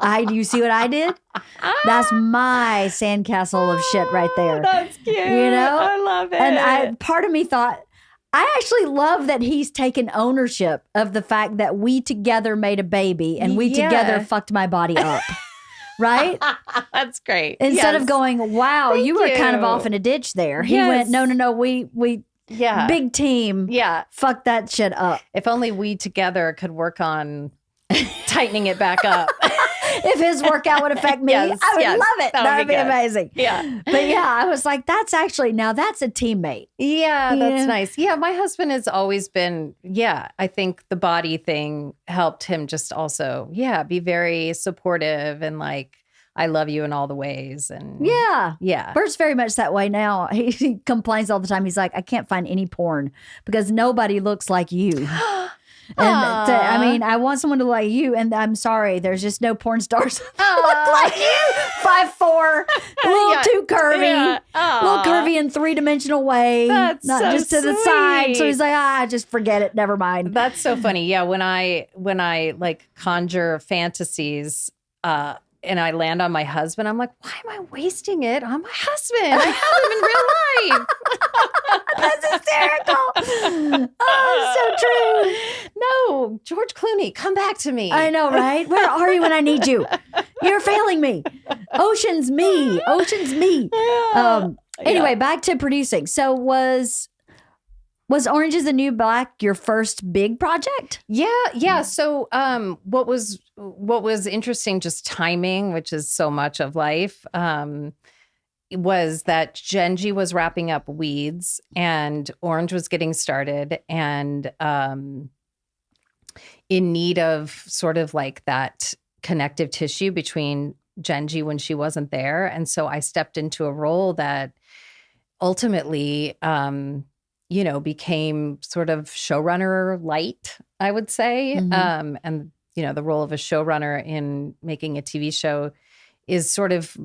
A: You see what I did? That's my sandcastle of shit right there.
B: That's cute. I love it.
A: And part of me thought, I actually love that he's taken ownership of the fact that we together made a baby and we together fucked my body up. Right?
B: That's great.
A: Instead of going, wow, you were kind of off in a ditch there. He went, no, we big team.
B: Yeah.
A: Fuck that shit up.
B: If only we together could work on tightening it back up.
A: If his workout would affect me, I would love it. That would be amazing.
B: Yeah.
A: But I was like, that's a teammate.
B: Yeah, that's nice. Yeah, my husband has always been, I think the body thing helped him just also, be very supportive and like, I love you in all the ways. And yeah.
A: Bert's very much that way now. He complains all the time. He's like, I can't find any porn because nobody looks like you. And I want someone to look like you, and I'm sorry, there's just no porn stars that look like you. 5'4", a little too curvy, a little curvy in 3-dimensional way,
B: That's
A: not
B: so
A: just to the side. So he's like, just forget it, never mind.
B: That's so funny. Yeah, when I like conjure fantasies, and I land on my husband, I'm like, why am I wasting it on my husband? I have him in real life.
A: That's hysterical. Oh, so true.
B: No, George Clooney, come back to me.
A: I know, right? Where are you when I need you? You're failing me. Ocean's me. Anyway, back to producing. So was Orange is the New Black your first big project?
B: Yeah. So what was interesting, just timing, which is so much of life, was that Genji was wrapping up Weeds and Orange was getting started and in need of sort of like that connective tissue between Genji when she wasn't there. And so I stepped into a role that ultimately became sort of showrunner light, I would say. And, the role of a showrunner in making a TV show is sort of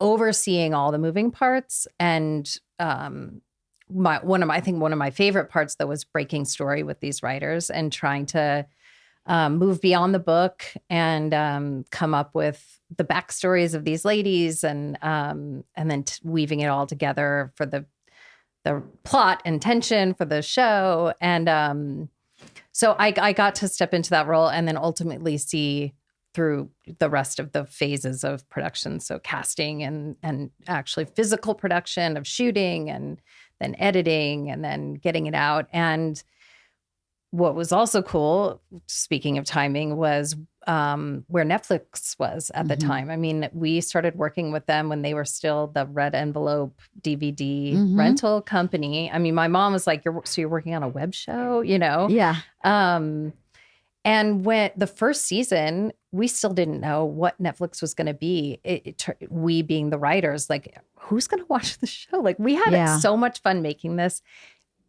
B: overseeing all the moving parts. And one of my favorite parts, though, was breaking story with these writers and trying to move beyond the book and come up with the backstories of these ladies and then weaving it all together for the plot and tension for the show. And so I got to step into that role and then ultimately see through the rest of the phases of production. So casting and actually physical production of shooting and then editing and then getting it out. And what was also cool, speaking of timing, was where Netflix was at the time. I mean, we started working with them when they were still the Red Envelope DVD rental company. I mean, my mom was like, you're working on a web show,
A: Yeah.
B: And when the first season, we still didn't know what Netflix was going to be. We being the writers, like, who's going to watch the show? Like, we had so much fun making this.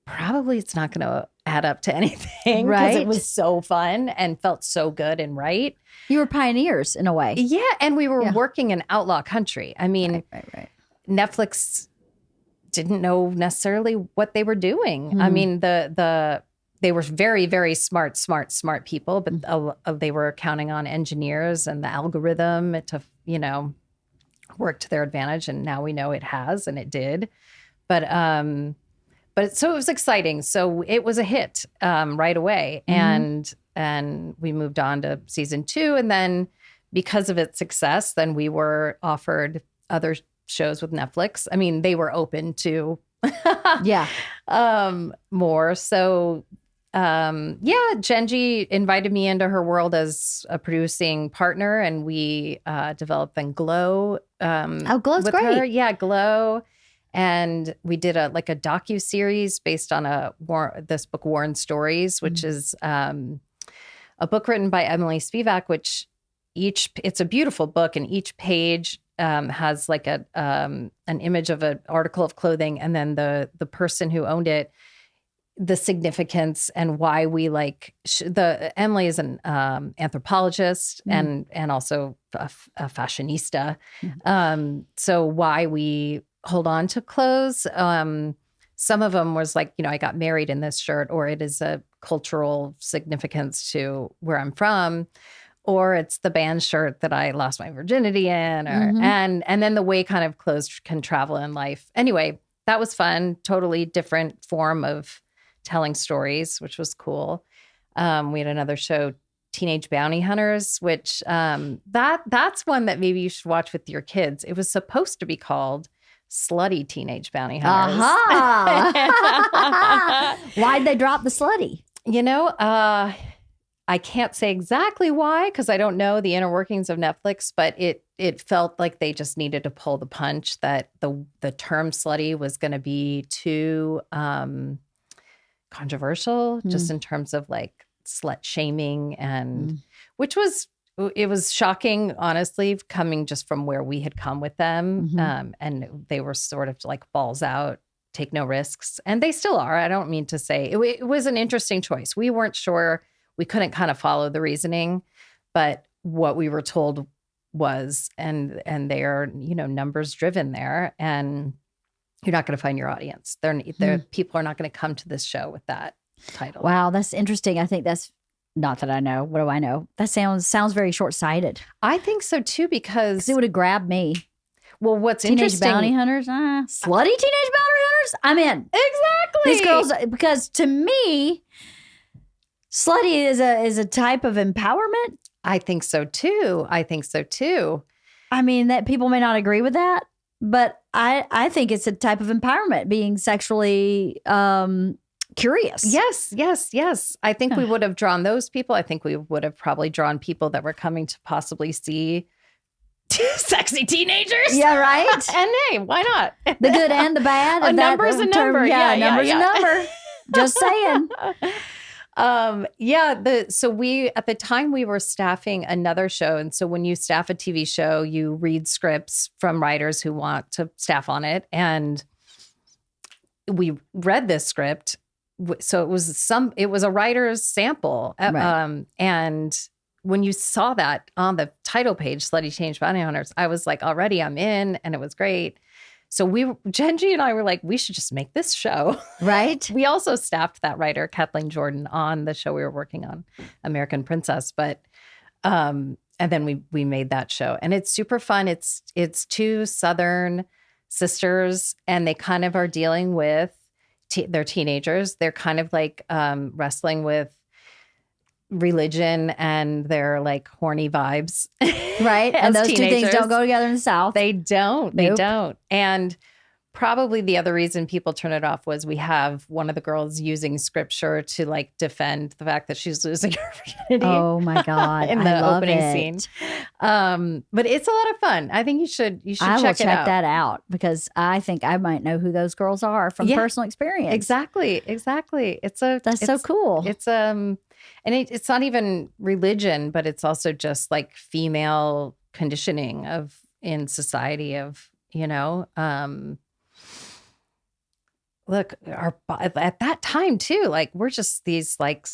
B: Probably it's not going to add up to anything because it was so fun and felt so good and right.
A: You were pioneers in a way.
B: Yeah. And we were working in outlaw country. I mean,
A: right.
B: Netflix didn't know necessarily what they were doing. I mean, they were very, very smart people, but they were counting on engineers and the algorithm to, work to their advantage. And now we know it has, and it did. But so it was exciting. So it was a hit right away. And we moved on to season 2. And then because of its success, then we were offered other shows with Netflix. I mean, they were open to more. So Genji invited me into her world as a producing partner, and we developed then Glow.
A: Glow's
B: with
A: great.
B: her. Yeah, Glow. And we did a docu-series based on this book, Warren Stories, which is a book written by Emily Spivak, which it's a beautiful book, and each page has like an image of an article of clothing, and then the person who owned it the significance and why we like Emily is an anthropologist and also a fashionista. So why we hold on to clothes. Some of them was like, I got married in this shirt, or it is a cultural significance to where I'm from, or it's the band shirt that I lost my virginity in, or, and then the way kind of clothes can travel in life. Anyway, that was fun. Totally different form of telling stories, which was cool. We had another show, Teenage Bounty Hunters, which that's one that maybe you should watch with your kids. It was supposed to be called Slutty Teenage Bounty Hunters.
A: Why'd they drop the slutty?
B: I can't say exactly why, because I don't know the inner workings of Netflix, but it felt like they just needed to pull the punch that the term slutty was going to be too controversial, just in terms of like slut shaming, and it was shocking, honestly, coming just from where we had come with them. And they were sort of like balls out, take no risks. And they still are. I don't mean to say it was an interesting choice. We weren't sure. We couldn't kind of follow the reasoning, but what we were told was, and they are, numbers driven there, and you're not going to find your audience. People are not going to come to this show with that title.
A: Wow, that's interesting. I think that's not that I know. What do I know? That sounds very short-sighted.
B: I think so too, because
A: it would have grabbed me.
B: Well, what's
A: Teenage
B: interesting?
A: Bounty Hunters, slutty Teenage Bounty Hunters. I'm in.
B: Exactly.
A: These girls, because to me, slutty is a type of empowerment.
B: I think so too.
A: I mean, that people may not agree with that, but I think it's a type of empowerment, being sexually curious.
B: Yes. I think we would have drawn those people. I think we would have probably drawn people that were coming to possibly see sexy teenagers. Yeah, right. And hey, why not?
A: The good and the bad.
B: A number's a number.
A: Yeah, number's a number. Just saying.
B: So we, at the time, we were staffing another show. And so when you staff a TV show, you read scripts from writers who want to staff on it. And we read this script. So it was a writer's sample.
A: Right.
B: And when you saw that on the title page, Slutty Teenage Bounty Hunters, I was like, already I'm in, and it was great. So Genji and I were like, we should just make this show.
A: Right.
B: We also staffed that writer, Kathleen Jordan, on the show we were working on, American Princess. But, and then we made that show, and it's super fun. It's two Southern sisters, and they kind of are dealing with, they're teenagers. They're kind of like wrestling with religion and their like horny vibes.
A: Right. And those teenagers. Two things don't go together in the South.
B: They don't. They don't. And probably the other reason people turn it off was we have one of the girls using scripture to like defend the fact that she's losing her virginity.
A: Oh my God.
B: In the opening scene. But it's a lot of fun. I think you should check it out. I will check
A: that out, because I think I might know who those girls are from personal experience.
B: Exactly. That's
A: so cool.
B: And it's not even religion, but it's also just like female conditioning in society of, look, at that time too, like we're just these like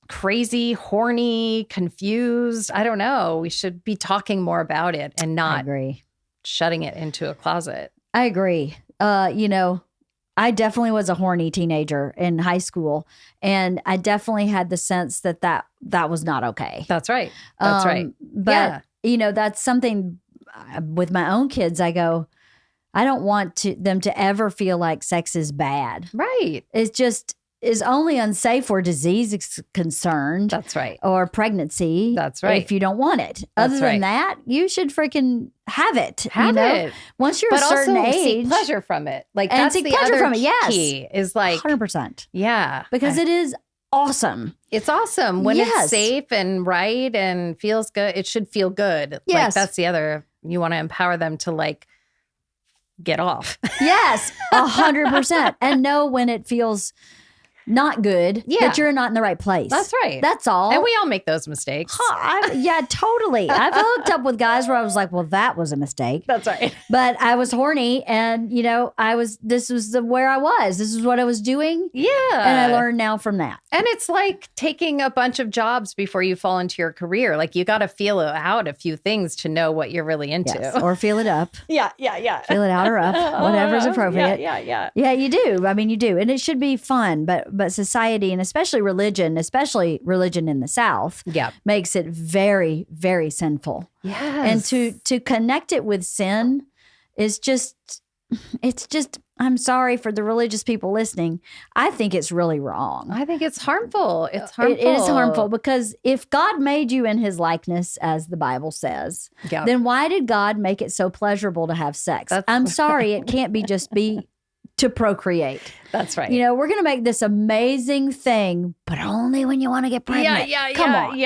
B: crazy, horny, confused. I don't know. We should be talking more about it and not shutting it into a closet.
A: I agree. I definitely was a horny teenager in high school, and I definitely had the sense that was not okay.
B: That's right. Right.
A: But, that's something with my own kids. I go, I don't want them to ever feel like sex is bad.
B: Right.
A: It's just is only unsafe where disease is concerned.
B: That's right.
A: Or pregnancy.
B: That's right.
A: If you don't want it. Other than that, you should freaking have it.
B: Have it.
A: Once you're a certain age.
B: Seek pleasure from it. Like
A: and
B: that's
A: seek
B: the
A: pleasure
B: other
A: from it. Yes.
B: key is like
A: 100%.
B: Yeah.
A: Because it is awesome.
B: It's awesome when it's safe and right and feels good. It should feel good.
A: Yes.
B: Like that's the other, you want to empower them to like get off.
A: Yes. 100%. And know when it feels not good,
B: Yeah.
A: that you're not in the right place.
B: That's right.
A: That's all.
B: And we all make those mistakes.
A: Yeah, totally. I've hooked up with guys where I was like, well, that was a mistake.
B: That's right.
A: But I was horny and, this was where I was. This is what I was doing.
B: Yeah.
A: And I learned now from that.
B: And it's like taking a bunch of jobs before you fall into your career. Like you got to feel out a few things to know what you're really into.
A: Yes. Or feel it up.
B: Yeah.
A: Feel it out or up, whatever's appropriate.
B: Yeah.
A: Yeah, you do. I mean, you do. And it should be fun. But society and especially religion in the South, makes it very, very sinful.
B: Yes.
A: And to connect it with sin is it's just, I'm sorry for the religious people listening. I think it's really wrong.
B: I think it's harmful. It's harmful.
A: It is harmful because if God made you in his likeness, as the Bible says, then why did God make it so pleasurable to have sex? I'm sorry, it can't be to procreate.
B: That's right.
A: We're going to make this amazing thing, but only when you want to get pregnant. Come on.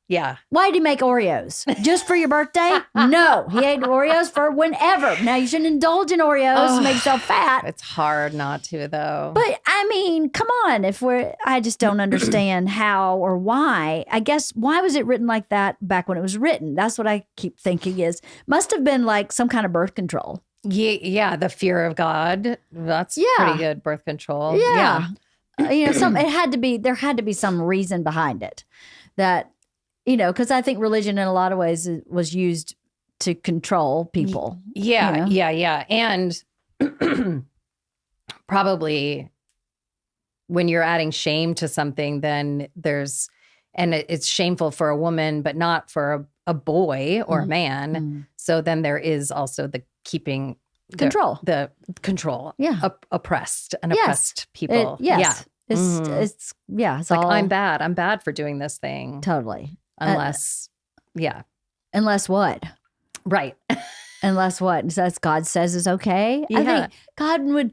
B: Yeah.
A: Why did he make Oreos? Just for your birthday? No. He ate Oreos for whenever. Now, you shouldn't indulge in Oreos to make yourself fat.
B: It's hard not to, though.
A: But, I mean, come on. I just don't understand how or why. I guess, why was it written like that back when it was written? That's what I keep thinking must have been like some kind of birth control.
B: Yeah, the fear of God. That's pretty good birth control.
A: Yeah. There had to be some reason behind it that, because I think religion in a lot of ways was used to control people.
B: Yeah. And probably when you're adding shame to something, then it's shameful for a woman, but not for a boy or a man. Mm-hmm. So then there is also the keeping
A: control,
B: the control, oppressed people.
A: Yes. It's like,
B: all, I'm bad for doing this thing.
A: Totally.
B: Unless
A: what?
B: Right.
A: Unless what? God says is okay.
B: Yeah.
A: I think God would,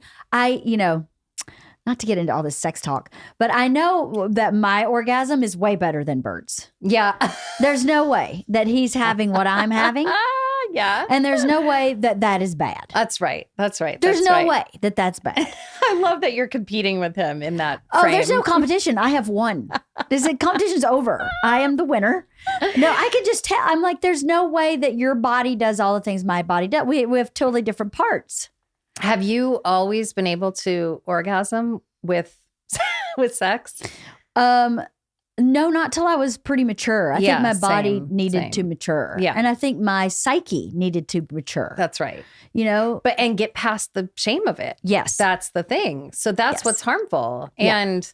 A: not to get into all this sex talk, but I know that my orgasm is way better than Berts.
B: Yeah.
A: There's no way that he's having what I'm having.
B: Yeah.
A: And there's no way that is bad.
B: That's right.
A: There's no way that's bad.
B: I love that you're competing with him in that
A: frame.
B: Oh,
A: there's no competition. I have won. Competition's over. I am the winner. No, I can just tell. I'm like, there's no way that your body does all the things my body does. We have totally different parts.
B: Have you always been able to orgasm with sex?
A: No, not till I was pretty mature. I think my body needed to mature.
B: Yeah.
A: And I think my psyche needed to mature.
B: That's right.
A: And
B: get past the shame of it.
A: Yes.
B: That's the thing. So that's what's harmful.
A: Yeah.
B: And,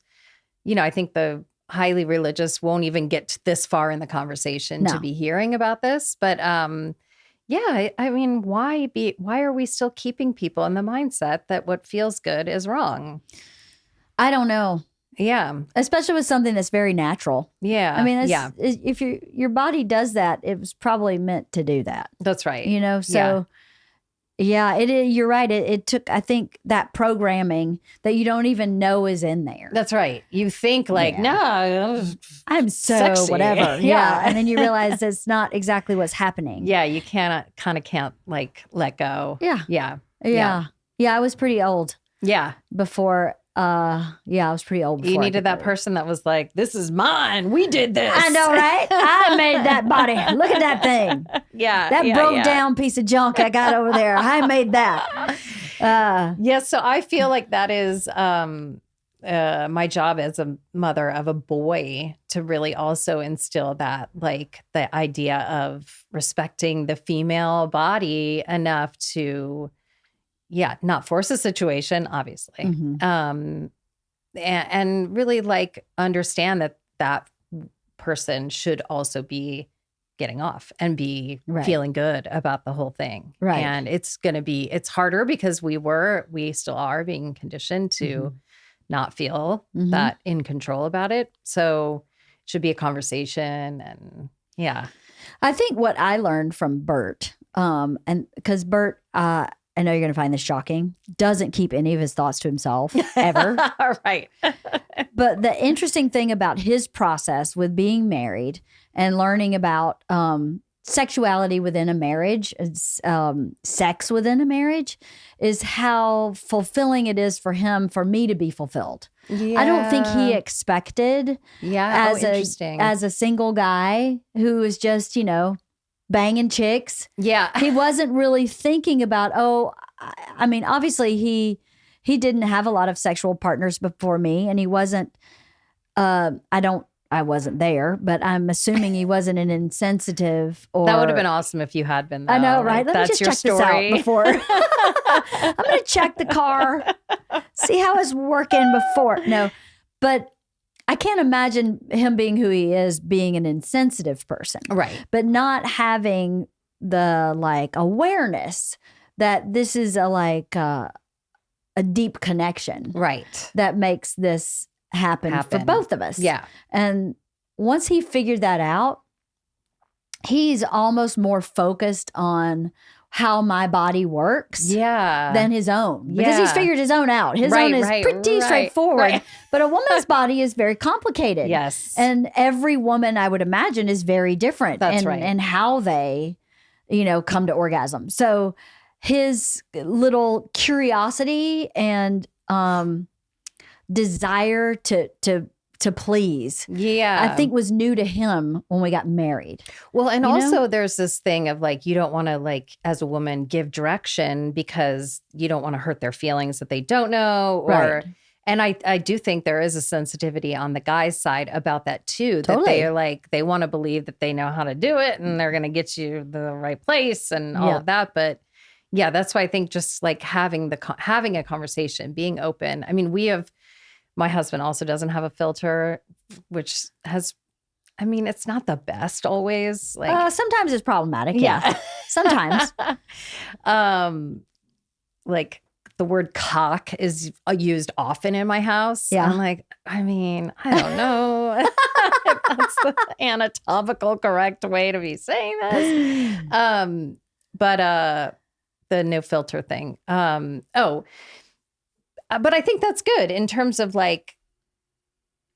B: I think the highly religious won't even get this far in the conversation to be hearing about this. But, I mean, why are we still keeping people in the mindset that what feels good is wrong?
A: I don't know.
B: Yeah.
A: Especially with something that's very natural.
B: Yeah.
A: I mean, if your body does that, it was probably meant to do that.
B: That's right.
A: So you're right. It took, I think, that programming that you don't even know is in there.
B: That's right. You think no,
A: I'm so
B: sexy.
A: Whatever. Yeah. And then you realize that's not exactly what's happening.
B: Yeah. You can't let go.
A: Yeah.
B: Yeah.
A: Yeah. Yeah. I was pretty old.
B: Yeah.
A: Before. I was pretty old before.
B: You needed that person that was like, this is mine. We did this.
A: I know, right? I made that body. Look at that thing.
B: Yeah.
A: That broke down piece of junk I got over there. I made that.
B: So I feel like that is my job as a mother of a boy to really also instill that, like the idea of respecting the female body enough to not force a situation, obviously.
A: Mm-hmm.
B: And really understand that person should also be getting off and be feeling good about the whole thing.
A: Right.
B: And it's harder because we still are being conditioned to not feel that in control about it. So it should be a conversation and
A: I think what I learned from Bert, and because Bert, I know you're going to find this shocking, doesn't keep any of his thoughts to himself ever.
B: Right.
A: But the interesting thing about his process with being married and learning about sexuality within a marriage, sex within a marriage, is how fulfilling it is for him for me to be fulfilled.
B: Yeah.
A: I don't think he expected
B: interesting.
A: as a single guy who is just, banging chicks.
B: Yeah.
A: He wasn't really thinking about, I mean, obviously he didn't have a lot of sexual partners before me, and he wasn't, I wasn't there, but I'm assuming he wasn't an insensitive or.
B: That would have been awesome if you had been, though.
A: I know, right?
B: Like,
A: Let me just check this out before. I'm going to check the car, see how it's working before. No, but I can't imagine him being who he is, being an insensitive person.
B: Right.
A: But not having the awareness that this is a deep connection.
B: Right.
A: That makes this happen for both of us.
B: Yeah.
A: And once he figured that out, he's almost more focused on how my body works than his own. Because he's figured his own out. His own is pretty straightforward. Right. But a woman's body is very complicated.
B: Yes.
A: And every woman, I would imagine, is very different.
B: That's right.
A: And how they, come to orgasm. So his little curiosity and desire to please, I think was new to him when we got married.
B: Well, and also there's this thing of you don't want to as a woman give direction because you don't want to hurt their feelings that they don't know, or
A: right.
B: And I do think there is a sensitivity on the guy's side about that too.
A: Totally.
B: That they are they want to believe that they know how to do it and they're going to get you the right place and all of that. But yeah, that's why I think just having a conversation, being open. I mean, my husband also doesn't have a filter, which it's not the best always.
A: Sometimes it's problematic. Yeah. Sometimes.
B: The word cock is used often in my house.
A: Yeah.
B: I'm I don't know if that's the anatomical correct way to be saying this. But the no filter thing. But I think that's good in terms of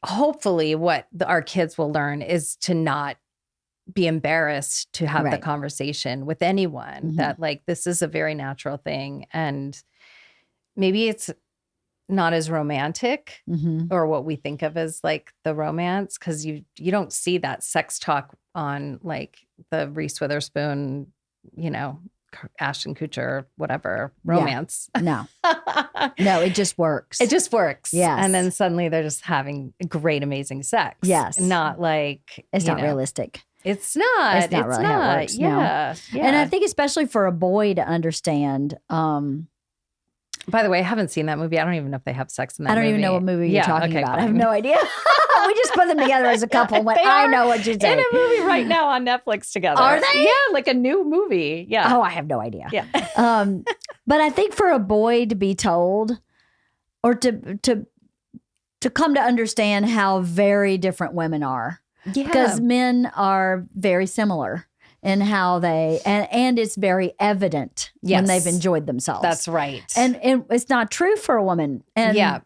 B: hopefully what our kids will learn is to not be embarrassed to have the conversation with anyone, that this is a very natural thing. And maybe it's not as romantic or what we think of as the romance, because you don't see that sex talk on the Reese Witherspoon, Ashton Kutcher, whatever, romance.
A: Yeah. No, it just works.
B: It just works.
A: Yes.
B: And then suddenly they're just having great, amazing sex.
A: Yes.
B: Not
A: it's not realistic.
B: It's not.
A: It's not really how it works.
B: Yeah.
A: No. And I think especially for a boy to understand.
B: By the way, I haven't seen that movie. I don't even know if they have sex in that movie.
A: I don't even know what movie you're talking about.
B: Fine.
A: I have no idea. We just put them together as a couple and went, I know what you're saying.
B: In a movie right now on Netflix together.
A: Are they?
B: Yeah, a new movie. Yeah.
A: Oh, I have no idea.
B: Yeah.
A: But I think for a boy to be told or to come to understand how very different women are.
B: Yeah.
A: Because men are very similar in how they, and it's very evident when they've enjoyed themselves.
B: That's right.
A: And it's not true for a woman. And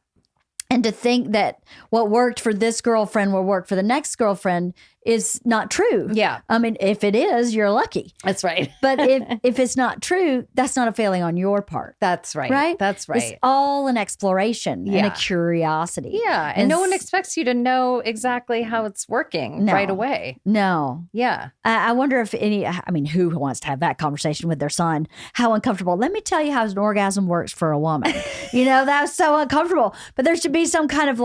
A: And to think that what worked for this girlfriend will work for the next girlfriend is not true.
B: Yeah.
A: I mean, if it is, you're lucky.
B: That's right.
A: But if it's not true, that's not a failing on your part.
B: That's right.
A: Right?
B: That's right.
A: It's all an exploration and a curiosity.
B: Yeah. And no one expects you to know exactly how it's working right away.
A: No.
B: Yeah.
A: I wonder if who wants to have that conversation with their son? How uncomfortable. Let me tell you how an orgasm works for a woman. That's so uncomfortable. But there should be some kind of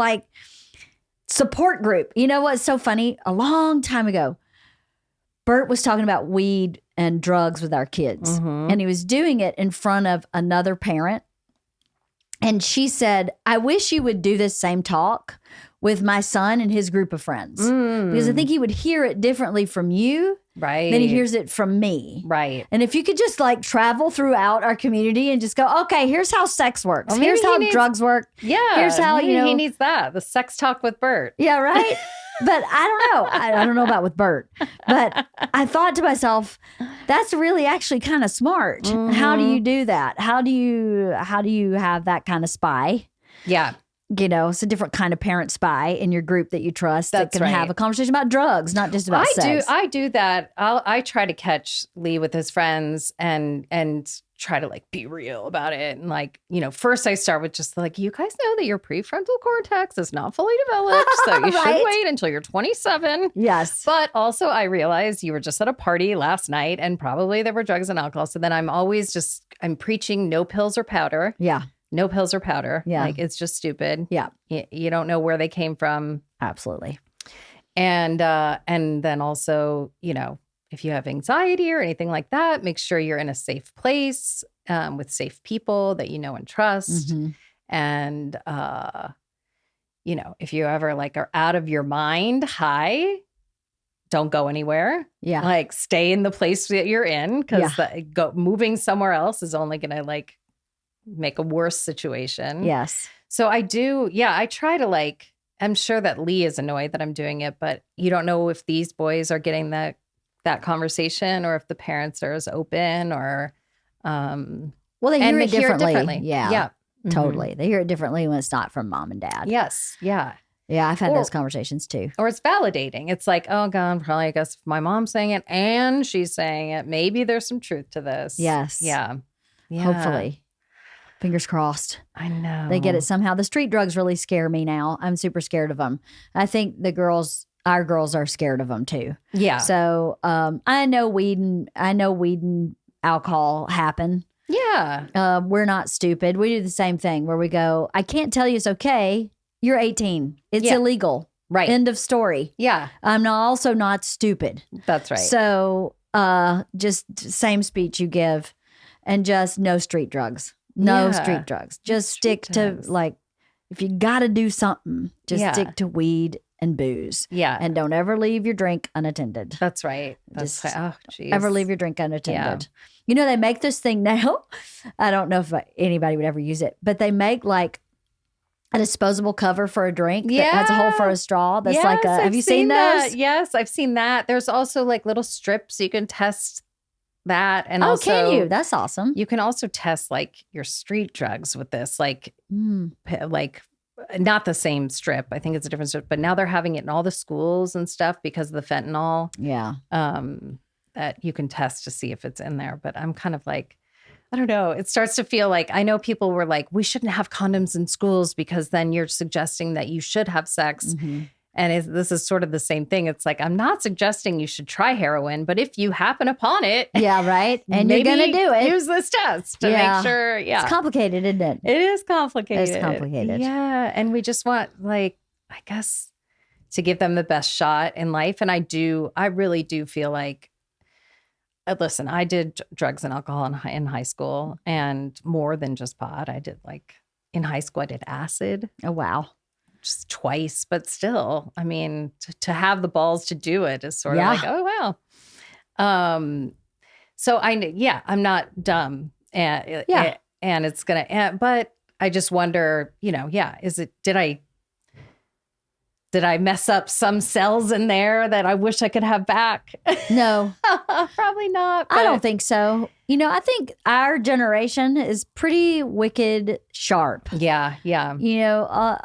A: support group. You know what's so funny? A long time ago, Bert was talking about weed and drugs with our kids. And he was doing it in front of another parent. And she said, I wish you would do this same talk with my son and his group of friends. Because I think he would hear it differently from you than he hears it from me.
B: Right.
A: And if you could just travel throughout our community and just go, okay, here's how sex works.
B: Well,
A: here's how drugs work.
B: Yeah.
A: Here's how,
B: he needs that. The sex talk with Bert.
A: Yeah, right? But I don't know. I don't know about with Bert. But I thought to myself, that's really actually kind of smart. How do you do that? How do you have that kind of spy?
B: Yeah.
A: it's a different kind of parent spy in your group that you trust that
B: That's
A: can have
B: right.
A: a conversation about drugs, not just about sex.
B: I do that. I try to catch Lee with his friends and try to like be real about it. And like, first I start with just like, you guys know that your prefrontal cortex is not fully developed. So you
A: Right?
B: should wait until you're 27.
A: Yes.
B: But also I realized you were just at a party last night and probably there were drugs and alcohol. So then I'm preaching no pills or powder.
A: Yeah.
B: No pills or powder.
A: Yeah.
B: Like it's just stupid.
A: Yeah.
B: You don't know where they came from.
A: Absolutely.
B: And then also, if you have anxiety or anything like that, make sure you're in a safe place with safe people that you know and trust.
A: Mm-hmm.
B: And, if you ever like are out of your mind, don't go anywhere.
A: Yeah.
B: Like stay in the place that you're in because moving somewhere else is only going to like make a worse situation.
A: Yes.
B: So I do. Yeah. I try to like, I'm sure that Lee is annoyed that I'm doing it, but you don't know if these boys are getting that conversation or if the parents are as open or
A: well, they hear it differently. Yeah.
B: Yeah. Mm-hmm.
A: Totally. They hear it differently when it's not from mom and dad.
B: Yes. Yeah.
A: Yeah, I've had those conversations too.
B: Or it's validating. It's like, oh God, probably I guess if my mom's saying it and she's saying it, maybe there's some truth to this.
A: Yes.
B: Yeah.
A: Hopefully. Fingers crossed.
B: I know.
A: They get it somehow. The street drugs really scare me now. I'm super scared of them. I think our girls are scared of them too.
B: Yeah.
A: So I know weed and alcohol happen.
B: Yeah.
A: We're not stupid. We do the same thing where we go, I can't tell you it's okay. You're 18. It's illegal.
B: Right.
A: End of story.
B: Yeah.
A: I'm also not stupid.
B: That's right.
A: So just same speech you give and just no street drugs. No street drugs. Just stick to like, if you got to do something, just stick to weed and booze.
B: Yeah.
A: And don't ever leave your drink unattended.
B: That's right.
A: Just
B: oh, geez.
A: ever leave your drink unattended. Yeah. They make this thing now. I don't know if anybody would ever use it, but they make like a disposable cover for a drink that has a hole for a straw. That's like have you seen those?
B: That. Yes, I've seen that. There's also like little strips you can test that. And also,
A: can you? That's awesome.
B: You can also test like your street drugs with this, like not the same strip. I think it's a different strip, but now they're having it in all the schools and stuff because of the fentanyl.
A: Yeah.
B: That you can test to see if it's in there. But I'm kind of like, I don't know. It starts to feel like, I know people were like, we shouldn't have condoms in schools because then you're suggesting that you should have sex. Mm-hmm. And this is sort of the same thing. It's like, I'm not suggesting you should try heroin, but if you happen upon it.
A: Yeah, right. And you're going to do it.
B: Use this test to make sure. Yeah.
A: It's complicated, isn't it?
B: It is complicated.
A: It's complicated.
B: Yeah. And we just want like, I guess, to give them the best shot in life. And I really do feel like, listen, I did drugs and alcohol in high school and more than just pot. I did in high school, I did acid.
A: Oh, wow.
B: Just twice, but still, I mean, to have the balls to do it is sort of like, oh, wow. So I'm not dumb. And it's going to, but I just wonder, did I mess up some cells in there that I wish I could have back?
A: No.
B: Probably not.
A: I don't think so. I think our generation is pretty wicked sharp.
B: Yeah, yeah.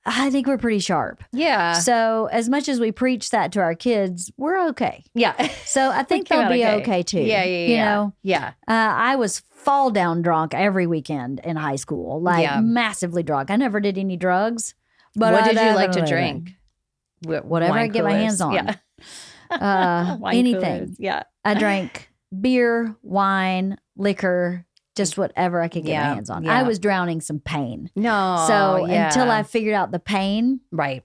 A: I think we're pretty sharp.
B: Yeah.
A: So as much as we preach that to our kids, we're okay.
B: Yeah.
A: So I think they'll be okay too.
B: Yeah. Yeah.
A: I was fall down drunk every weekend in high school, massively drunk. I never did any drugs. But
B: what did you like to drink?
A: Whatever I get my hands on.
B: Yeah.
A: Anything.
B: Coolers. Yeah.
A: I drank beer, wine, liquor, just whatever I could get my hands on.
B: Yeah.
A: I was drowning some pain.
B: No.
A: So until I figured out the pain,
B: right.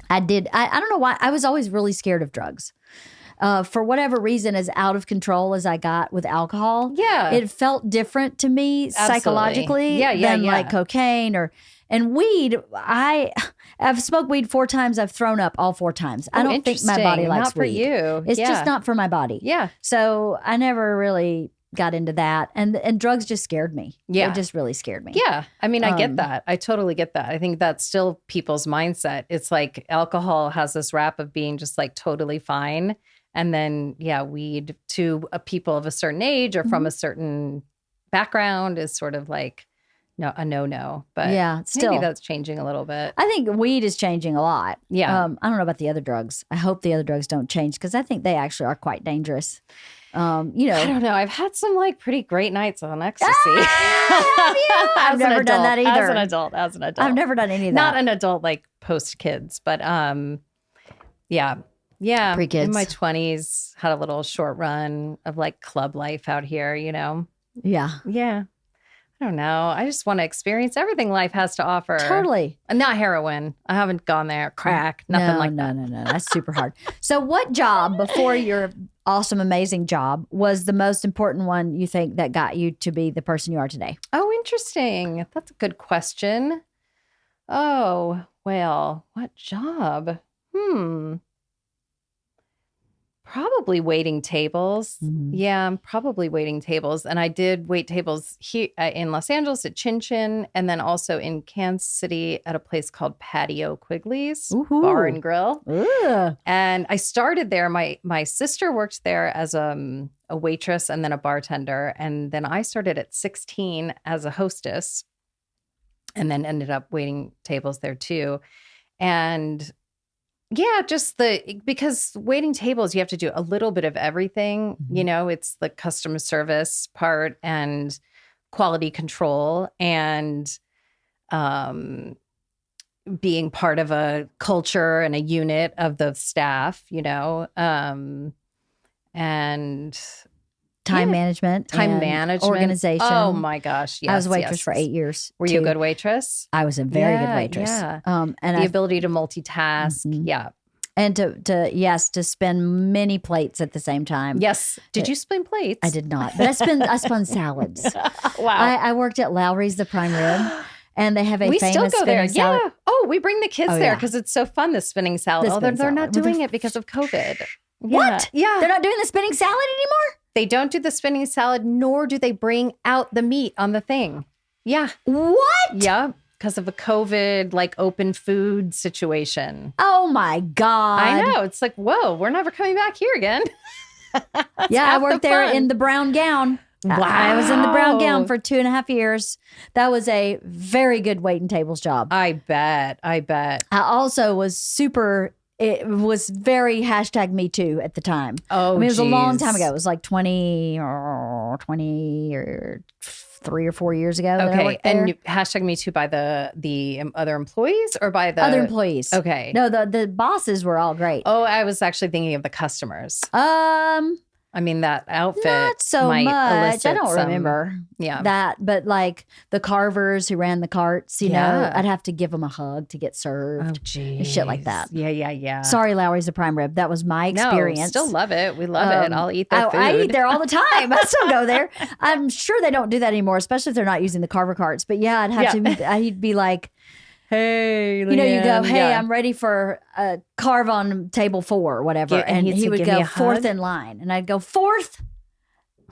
A: I did. I don't know why. I was always really scared of drugs. For whatever reason, as out of control as I got with alcohol, it felt different to me psychologically than like cocaine and weed. I've smoked weed 4 times. I've thrown up all 4 times. I don't think my body likes
B: not for
A: weed.
B: You.
A: It's just not for my body.
B: Yeah.
A: So I never really got into that. And drugs just scared me.
B: Yeah.
A: It just really scared me.
B: Yeah. I mean, I get that. I totally get that. I think that's still people's mindset. It's like alcohol has this rap of being just like totally fine. And then, weed to people of a certain age or from a certain background is sort of like no. But
A: Yeah, still.
B: maybe that's changing a little bit.
A: I think weed is changing a lot.
B: Yeah.
A: I don't know about the other drugs. I hope the other drugs don't change because I think they actually are quite dangerous.
B: I don't know. I've had some like pretty great nights on ecstasy.
A: Have you? I've never done that either.
B: As an adult.
A: I've never done any of that.
B: Not an adult like post kids, but yeah.
A: Pre-kids.
B: In my 20s, had a little short run of like club life out here,
A: Yeah.
B: Yeah. I don't know. I just want to experience everything life has to offer.
A: Totally.
B: Not heroin. I haven't gone there. Crack. Nothing like that.
A: No. That's super hard. So what job before your awesome, amazing job was the most important one you think that got you to be the person you are today?
B: Oh, interesting. That's a good question. Oh, well, what job? Probably waiting tables.
A: Mm-hmm.
B: Yeah, probably waiting tables. And I did wait tables here in Los Angeles at Chin Chin, and then also in Kansas City at a place called Patio Quigley's Bar and Grill.
A: Ugh.
B: And I started there. My sister worked there as a waitress and then a bartender. And then I started at 16 as a hostess and then ended up waiting tables there too. And yeah, because waiting tables, you have to do a little bit of everything.
A: Mm-hmm.
B: It's the customer service part and quality control and being part of a culture and a unit of the staff, and
A: Time management. Organization.
B: Oh my gosh. Yes.
A: I was a waitress for 8 years.
B: Were you a good waitress?
A: I was a very good waitress.
B: Yeah.
A: And
B: the ability to multitask.
A: Mm-hmm.
B: Yeah.
A: And to spin many plates at the same time.
B: Yes. Did you spin plates?
A: I did not, but I spun salads.
B: Wow.
A: I worked at Lowry's, the prime rib, and they have a
B: we
A: famous
B: still go there.
A: spinning salad.
B: Yeah. Oh, we bring the kids there because it's so fun. The spinning salad. They're not doing it because of COVID.
A: What?
B: Yeah.
A: They're not doing the spinning salad anymore?
B: They don't do the spinning salad, nor do they bring out the meat on the thing. Yeah.
A: What?
B: Yeah. Because of a COVID, like open food situation.
A: Oh my God.
B: I know. It's like, whoa, we're never coming back here again.
A: Yeah, I worked there in the brown gown.
B: Wow.
A: I was in the brown gown for 2.5 years. That was a very good waiting tables job.
B: I bet.
A: I also was it was very hashtag Me Too at the time.
B: Oh,
A: it was a long time ago. It was like 23 or 4 years ago.
B: Okay. And hashtag Me Too by the other employees or by the
A: other employees?
B: Okay.
A: No, the bosses were all great.
B: Oh, I was actually thinking of the customers. I mean, that outfit
A: not so
B: might
A: much. I don't
B: some,
A: remember
B: yeah.
A: that, but like the carvers who ran the carts, you know, I'd have to give them a hug to get served.
B: Oh, geez.
A: And shit like that.
B: Yeah.
A: Sorry, Lowry's the prime rib. That was my experience.
B: No, still love it. We love it. I'll eat their food.
A: I eat there all the time. I still go there. I'm sure they don't do that anymore, especially if they're not using the carver carts. But yeah, I'd be like,
B: hey,
A: you go, hey, I'm ready for a carve on table 4 or whatever.
B: Yeah, and
A: he would go fourth
B: hug?
A: in line. And I'd go fourth.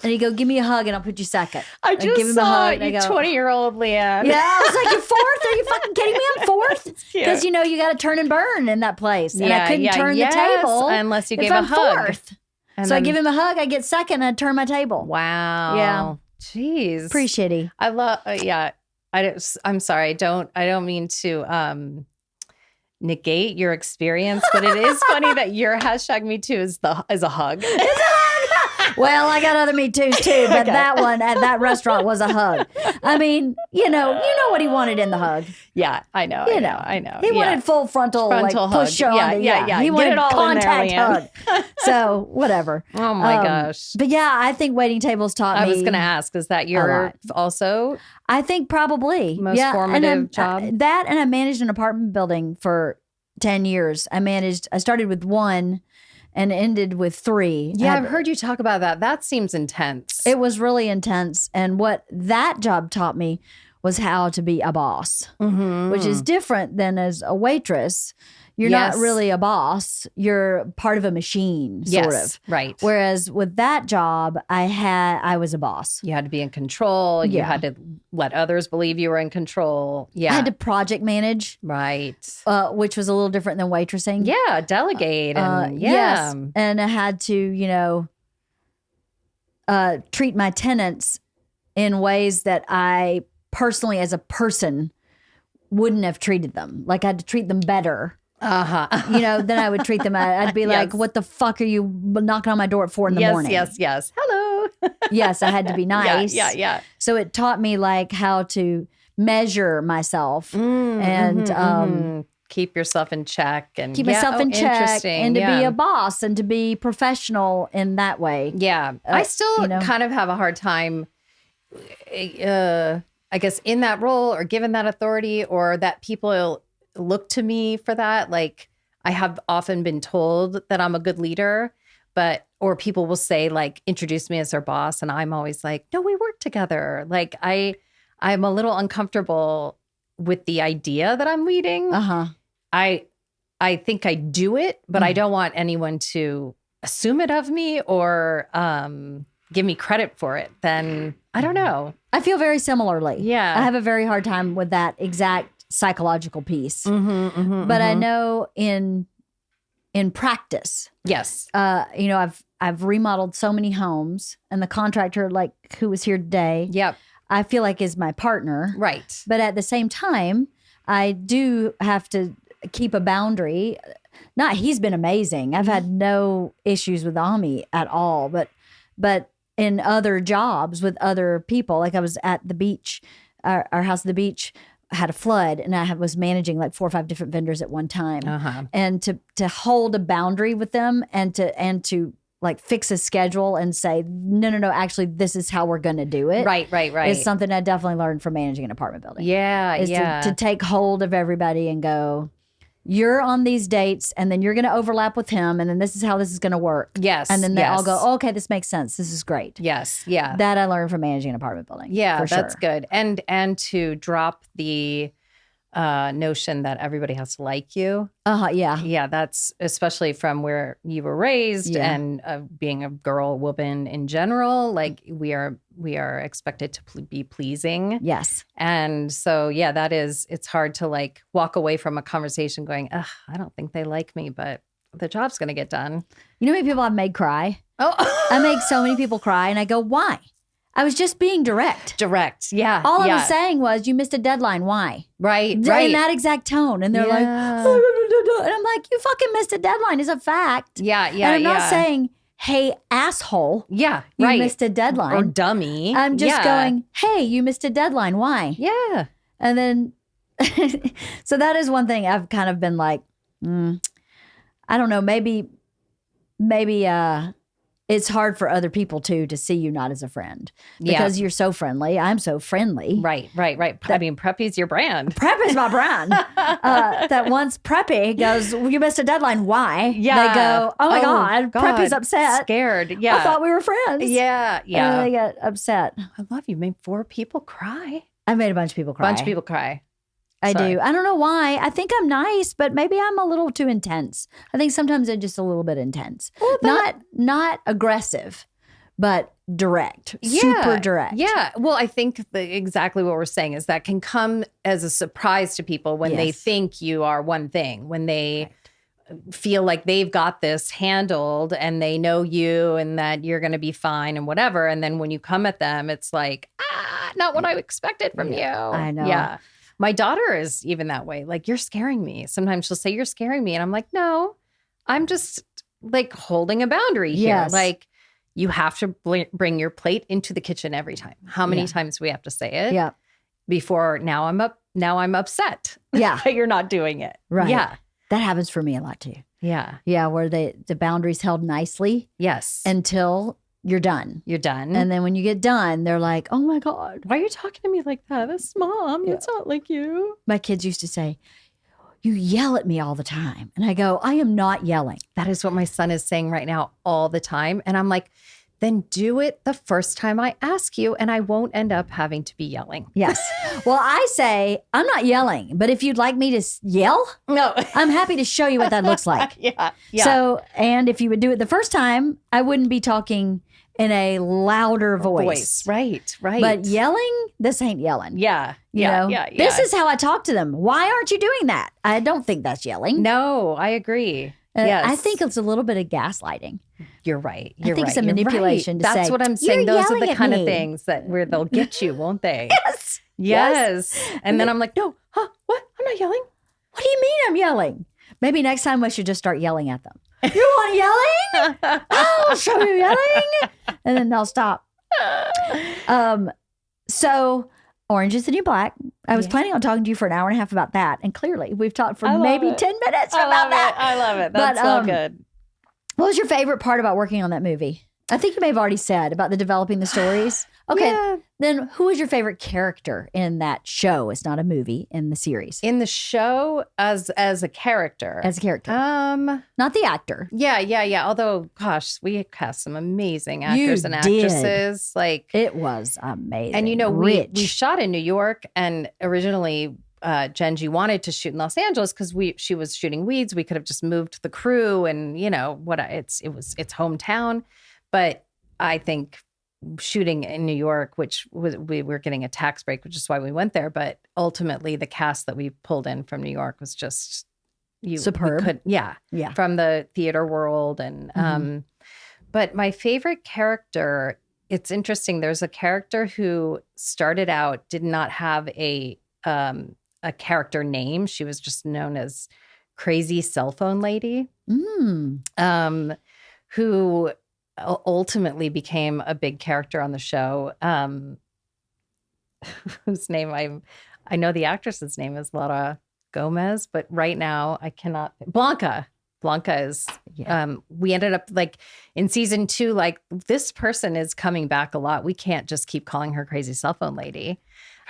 A: And he'd go, give me a hug and I'll put you second.
B: I just
A: give him
B: saw
A: a hug,
B: you 20-year-old Leanne.
A: Yeah, I was like, you're fourth? Are you fucking kidding me? I'm fourth? Because, you got to turn and burn in that place. And I couldn't turn the table
B: unless you gave
A: I'm
B: a hug.
A: Fourth. So I give him a hug, I get second, and I turn my table.
B: Wow.
A: Yeah.
B: Jeez.
A: Pretty shitty.
B: I love, I'm sorry. I don't mean to negate your experience, but it is funny that your hashtag Me Too is a hug.
A: Well, I got other Me Too's too, but that one at that restaurant was a hug. I mean, you know what he wanted in the hug.
B: Yeah, I know. I know.
A: He wanted full frontal like,
B: hug.
A: push on.
B: Yeah.
A: He wanted
B: it all
A: contact
B: in there,
A: hug. So whatever.
B: Oh my gosh.
A: But yeah, I think waiting tables taught me.
B: I was going to ask, is that your also?
A: I think probably
B: most formative job.
A: That and I managed an apartment building for 10 years. I started with 1 and ended with 3.
B: Yeah, I've heard you talk about that. That seems intense.
A: It was really intense. And what that job taught me was how to be a boss, which is different than as a waitress. You're not really a boss. You're part of a machine, sort of.
B: Right.
A: Whereas with that job, I was a boss.
B: You had to be in control. You had to let others believe you were in control. Yeah.
A: I had to project manage.
B: Right.
A: Which was a little different than waitressing.
B: Yeah. Delegate. And
A: Yes. And I had to, treat my tenants in ways that I personally as a person wouldn't have treated them. Like I had to treat them better. Then I would treat them. I'd be like, what the fuck are you knocking on my door at 4 a.m?
B: Yes. Hello.
A: Yes, I had to be nice.
B: Yeah.
A: So it taught me like how to measure myself and
B: keep yourself in check and
A: keep myself in check and to be a boss and to be professional in that way.
B: Yeah. I still kind of have a hard time, I guess, in that role or given that authority or that people look to me for that. Like I have often been told that I'm a good leader, or people will say like, introduce me as their boss. And I'm always like, no, we work together. Like I'm a little uncomfortable with the idea that I'm leading. I think I do it, but I don't want anyone to assume it of me or give me credit for it. Then I don't know.
A: I feel very similarly.
B: Yeah.
A: I have a very hard time with that exact psychological piece. But I know in practice.
B: Yes.
A: I've remodeled so many homes, and the contractor like who was here today.
B: Yep.
A: I feel like is my partner.
B: Right.
A: But at the same time, I do have to keep a boundary. He's been amazing. I've had no issues with Ami at all, but in other jobs with other people, like I was at the beach, our house at the beach had a flood, and I was managing like 4 or 5 different vendors at one time. And to hold a boundary with them and to like fix a schedule and say, no, actually, this is how we're going to do it.
B: Right.
A: Is something I definitely learned from managing an apartment building.
B: Yeah.
A: To take hold of everybody and go, you're on these dates and then you're going to overlap with him. And then this is how this is going to work.
B: Yes.
A: And then they all go, oh, okay, this makes sense. This is great.
B: Yes. Yeah.
A: That I learned from managing an apartment building.
B: Yeah,
A: for
B: that's
A: sure.
B: good. And to drop the notion that everybody has to like you.
A: Yeah.
B: Yeah, that's especially from where you were raised and being a girl, woman in general. Like we are expected to be pleasing.
A: Yes.
B: And so, it's hard to like walk away from a conversation going, ugh, I don't think they like me, but the job's going to get done.
A: You know how many people I've made cry?
B: Oh,
A: I make so many people cry and I go, why? I was just being direct.
B: Yeah.
A: All I was saying was, you missed a deadline. Why?
B: Right.
A: In that exact tone. And they're like, and I'm like, you fucking missed a deadline. It's a fact.
B: Yeah.
A: And I'm not saying, hey, asshole.
B: Yeah.
A: You missed a deadline.
B: Or dummy.
A: I'm just going, hey, you missed a deadline. Why?
B: Yeah.
A: And then, so that is one thing I've kind of been like, I don't know, maybe it's hard for other people too to see you not as a friend because you're so friendly. I'm so friendly.
B: Right. I mean, Preppy's your brand.
A: Prep is my brand. That once Preppy goes, you missed a deadline. Why?
B: Yeah.
A: They go, oh my God, Preppy's upset.
B: Scared. Yeah.
A: I thought we were friends.
B: Yeah.
A: And they get upset.
B: I love you. Made 4 people cry.
A: I made a bunch of people cry. I do. I don't know why. I think I'm nice, but maybe I'm a little too intense. I think sometimes I'm just a little bit intense. Well, not aggressive, but direct. Super direct.
B: Yeah. Well, I think exactly what we're saying is that can come as a surprise to people when they think you are one thing, when they feel like they've got this handled and they know you and that you're going to be fine and whatever. And then when you come at them, it's like, not what I expected from you.
A: I know.
B: Yeah. My daughter is even that way. Like, you're scaring me. Sometimes she'll say, you're scaring me. And I'm like, no, I'm just like holding a boundary here.
A: Yes.
B: Like, you have to bring your plate into the kitchen every time. How many times do we have to say it?
A: Yeah.
B: Before now I'm upset.
A: Yeah.
B: that you're not doing it.
A: Right.
B: Yeah.
A: That happens for me a lot too.
B: Yeah.
A: Yeah. Where the boundaries held nicely.
B: Yes.
A: Until you're done.
B: You're done.
A: And then when you get done, they're like, oh my God.
B: Why are you talking to me like that? That's Mom.
A: Yeah.
B: It's not like you.
A: My kids used to say, you yell at me all the time. And I go, I am not yelling.
B: That is what my son is saying right now all the time. And I'm like, then do it the first time I ask you and I won't end up having to be yelling.
A: Yes. Well, I say, I'm not yelling, but if you'd like me to yell,
B: no,
A: I'm happy to show you what that looks like.
B: Yeah.
A: So, and if you would do it the first time, I wouldn't be talking in a louder voice.
B: Right.
A: But yelling, this ain't yelling.
B: Yeah.
A: You know? This is how I talk to them. Why aren't you doing that? I don't think that's yelling.
B: No, I agree. Yes.
A: I think it's a little bit of gaslighting.
B: You're right.
A: I think it's a manipulation to
B: That's
A: say,
B: what I'm saying.
A: "You're
B: Those are
A: yelling
B: the
A: at
B: kind of
A: me."
B: things that where they'll get you, won't they?
A: Yes.
B: Yes. And then I'm like, no, what? I'm not yelling.
A: What do you mean I'm yelling? Maybe next time we should just start yelling at them. You want yelling? I'll show you yelling. And then they'll stop. So Orange is the New Black. I was planning on talking to you for an hour and a half about that. And clearly we've talked for maybe 10 minutes about that.
B: I love it. That's so good.
A: What was your favorite part about working on that movie? I think you may have already said about the developing the stories. Okay.
B: Yeah.
A: Then who was your favorite character in that show? It's not a movie, in the series.
B: In the show as a character.
A: As a character. Not the actor.
B: Yeah. Although, gosh, we cast some amazing actors and actresses. Like,
A: it was amazing.
B: And we shot in New York, and originally Genji wanted to shoot in Los Angeles because she was shooting Weeds. We could have just moved the crew, and it's hometown. But I think shooting in New York, we were getting a tax break, which is why we went there. But ultimately, the cast that we pulled in from New York was just
A: superb.
B: Yeah, from the theater world. And but my favorite character, it's interesting. There's a character who started out, did not have a character name. She was just known as Crazy Cell Phone Lady, who ultimately became a big character on the show, whose name I know the actress's name is Laura Gomez, but right now I cannot. Blanca is, we ended up like in season 2, like this person is coming back a lot. We can't just keep calling her Crazy Cell Phone Lady.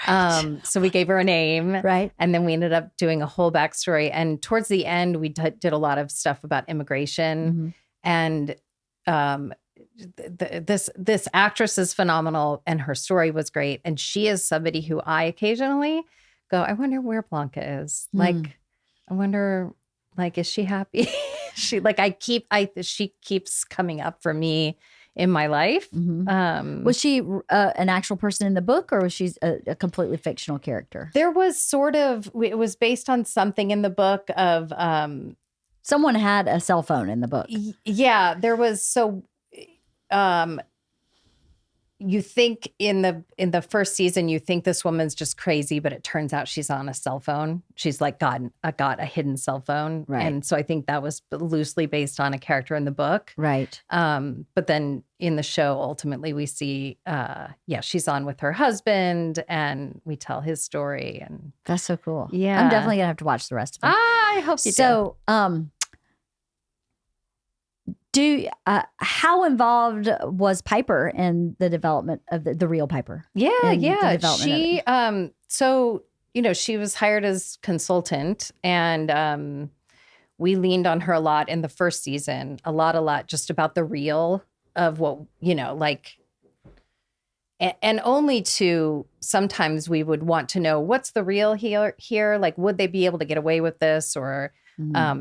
B: Right. So we gave her a name.
A: Right.
B: And then we ended up doing a whole backstory. And towards the end, we did a lot of stuff about immigration. And this actress is phenomenal, and her story was great. And she is somebody who I occasionally go, I wonder where Blanca is. Like, I wonder, like, is she happy? She keeps coming up for me in my life.
A: Was she an actual person in the book, or was she a completely fictional character?
B: There was it was based on something in the book of
A: someone had a cell phone in the book.
B: Yeah, there was. So you think in the first season, you think this woman's just crazy, but it turns out she's on a cell phone. She's like got a hidden cell phone.
A: Right.
B: And so I think that was loosely based on a character in the book.
A: Right.
B: But then in the show, ultimately we see, she's on with her husband, and we tell his story. And
A: that's so cool.
B: Yeah.
A: I'm definitely gonna have to watch the rest of it.
B: I hope you do.
A: So, how involved was Piper in the development of the real Piper?
B: Yeah. She, so, she was hired as consultant, and we leaned on her a lot in the first season, a lot, just about the real of what, and only to sometimes we would want to know what's the real here, like, would they be able to get away with this, or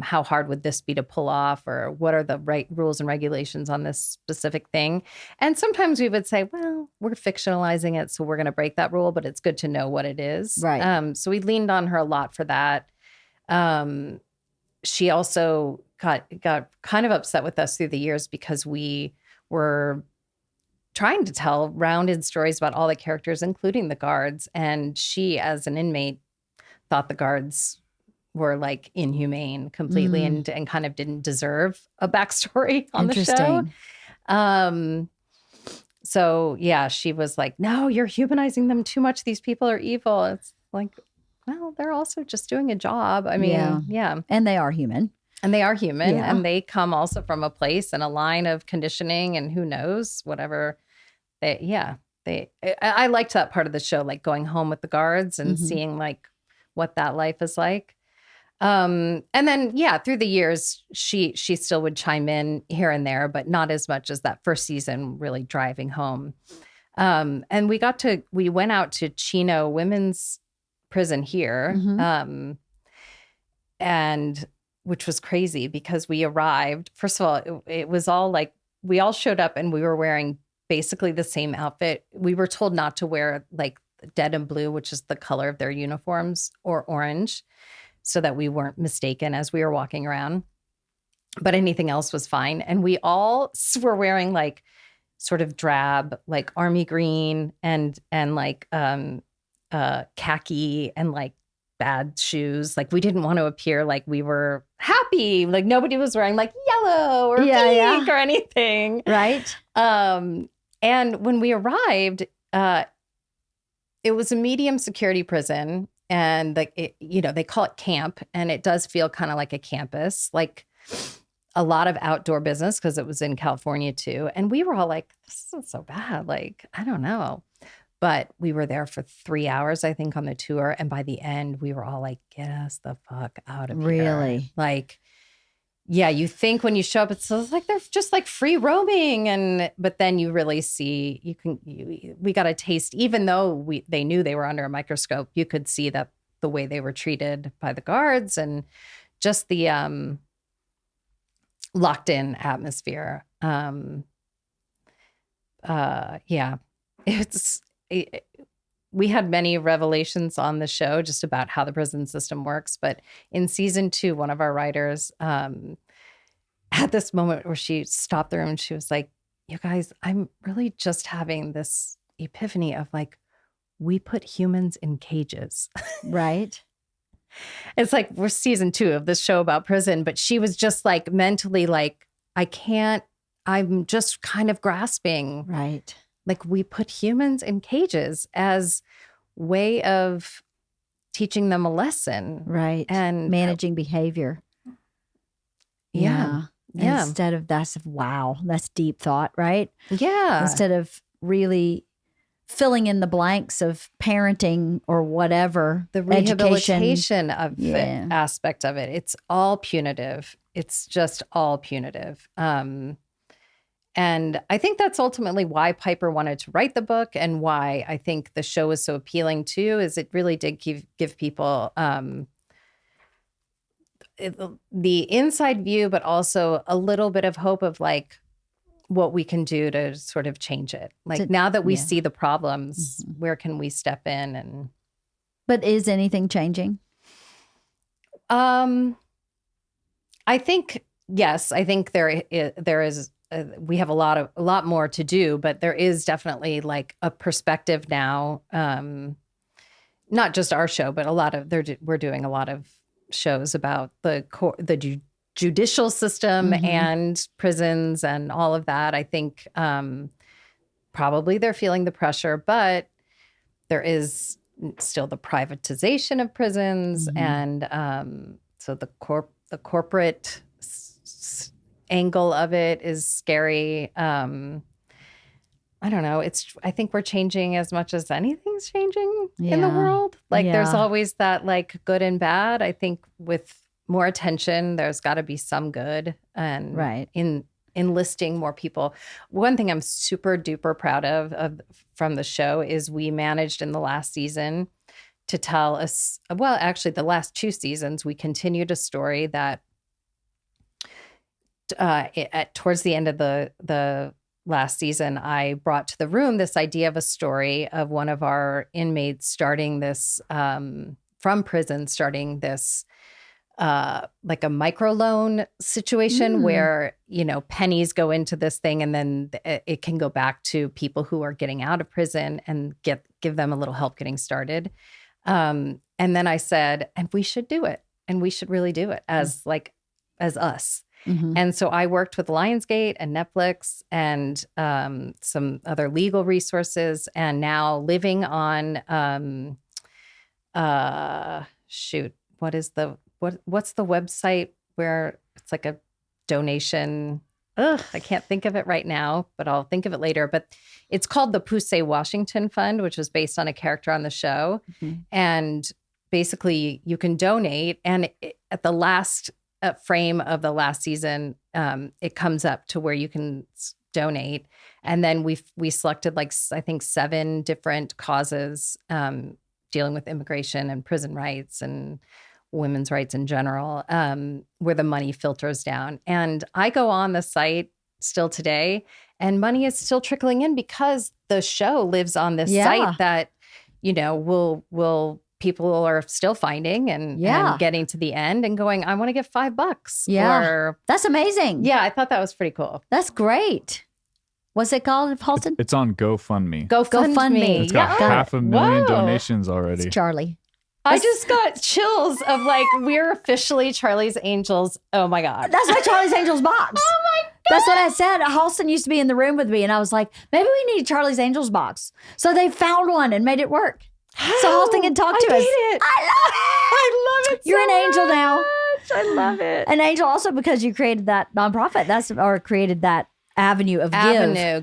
B: how hard would this be to pull off, or what are the right rules and regulations on this specific thing? And sometimes we would say, well, we're fictionalizing it, so we're going to break that rule, but it's good to know what it is.
A: Right.
B: So we leaned on her a lot for that. She also got kind of upset with us through the years because we were trying to tell rounded stories about all the characters, including the guards. And she, as an inmate, thought the guards were like inhumane completely and kind of didn't deserve a backstory on the show. So yeah, she was like, no, you're humanizing them too much. These people are evil. It's like, well, they're also just doing a job. I mean, yeah.
A: And they are human.
B: And they come also from a place and a line of conditioning, and who knows, whatever. I liked that part of the show, like going home with the guards and seeing like what that life is like. And then, through the years, she still would chime in here and there, but not as much as that first season, really driving home. And we went out to Chino Women's Prison here. And which was crazy because we arrived, first of all, it was all like, we all showed up and we were wearing basically the same outfit. We were told not to wear like dead and blue, which is the color of their uniforms, or orange, so that we weren't mistaken as we were walking around. But anything else was fine. And we all were wearing like sort of drab, like army green and like khaki and like bad shoes. Like we didn't want to appear like we were happy. Like nobody was wearing like yellow or pink or anything.
A: Right.
B: And when we arrived, it was a medium security prison, and they call it camp, and it does feel kind of like a campus, like a lot of outdoor business because it was in California too. And we were all like, this isn't so bad. Like, I don't know. But we were there for 3 hours, I think, on the tour. And by the end, we were all like, get us the fuck out of here.
A: Really?
B: Like, yeah, you think when you show up, it's like they're just like free roaming. But then you really see, we got a taste, even though they knew they were under a microscope, you could see that the way they were treated by the guards and just the locked in atmosphere. We had many revelations on the show just about how the prison system works. But in season 2, one of our writers had this moment where she stopped the room and she was like, you guys, I'm really just having this epiphany of like, we put humans in cages.
A: Right.
B: It's like we're season 2 of this show about prison, but she was just like mentally like, I'm just kind of grasping.
A: Right.
B: Like we put humans in cages as way of teaching them a lesson.
A: Right.
B: And
A: managing behavior.
B: Yeah.
A: Instead of that's deep thought, right?
B: Yeah.
A: Instead of really filling in the blanks of parenting or whatever.
B: The rehabilitation of the aspect of it. It's all punitive. It's just all punitive. And I think that's ultimately why Piper wanted to write the book, and why I think the show is so appealing too, is it really did give people the inside view, but also a little bit of hope of like what we can do to sort of change it. Like now that we see the problems, where can we step in?
A: But is anything changing?
B: I think, yes, I think there is. We have a lot more to do, but there is definitely like a perspective now. Not just our show, but we're doing a lot of shows about the judicial system and prisons and all of that. I think probably they're feeling the pressure, but there is still the privatization of prisons, and so the corporate angle of it is scary. I don't know. I think we're changing as much as anything's changing in the world. Like there's always that like good and bad. I think with more attention, there's got to be some good, and in enlisting more people. One thing I'm super duper proud of from the show is we managed in the last season to tell us, well, actually the last 2 seasons, we continued a story that towards the end of the last season, I brought to the room this idea of a story of one of our inmates starting this from prison, starting this like a microloan situation where, pennies go into this thing, and then it can go back to people who are getting out of prison and give them a little help getting started. And then I said, and we should do it, and we should really do it as us. And so I worked with Lionsgate and Netflix and some other legal resources, and now living on what's the website where it's like a donation? I can't think of it right now, but I'll think of it later. But it's called the Poussey Washington Fund, which was based on a character on the show. And basically you can donate, and at the last frame of the last season, it comes up to where you can donate. And then we selected like, I think 7 different causes dealing with immigration and prison rights and women's rights in general, where the money filters down. And I go on the site still today, and money is still trickling in because the show lives on this site that, people are still finding and getting to the end and going, I want to give $5.
A: Yeah. That's amazing.
B: Yeah, I thought that was pretty cool.
A: That's great. What's it called, Halston?
C: It's on GoFundMe.
A: GoFundMe.
C: It's got
A: Got
C: half
A: it.
C: a million
B: Whoa.
C: donations already.
A: It's Charlie.
B: I just got chills of like, we're officially Charlie's Angels. Oh my God.
A: That's my Charlie's Angels box.
B: Oh my God.
A: That's what I said. Halston used to be in the room with me, and I was like, maybe we need a Charlie's Angels box. So they found one and made it work. So Halston can talk to us.
B: It. I love it.
A: You're an angel now.
B: I love it.
A: An angel also because you created that nonprofit. Or created that avenue of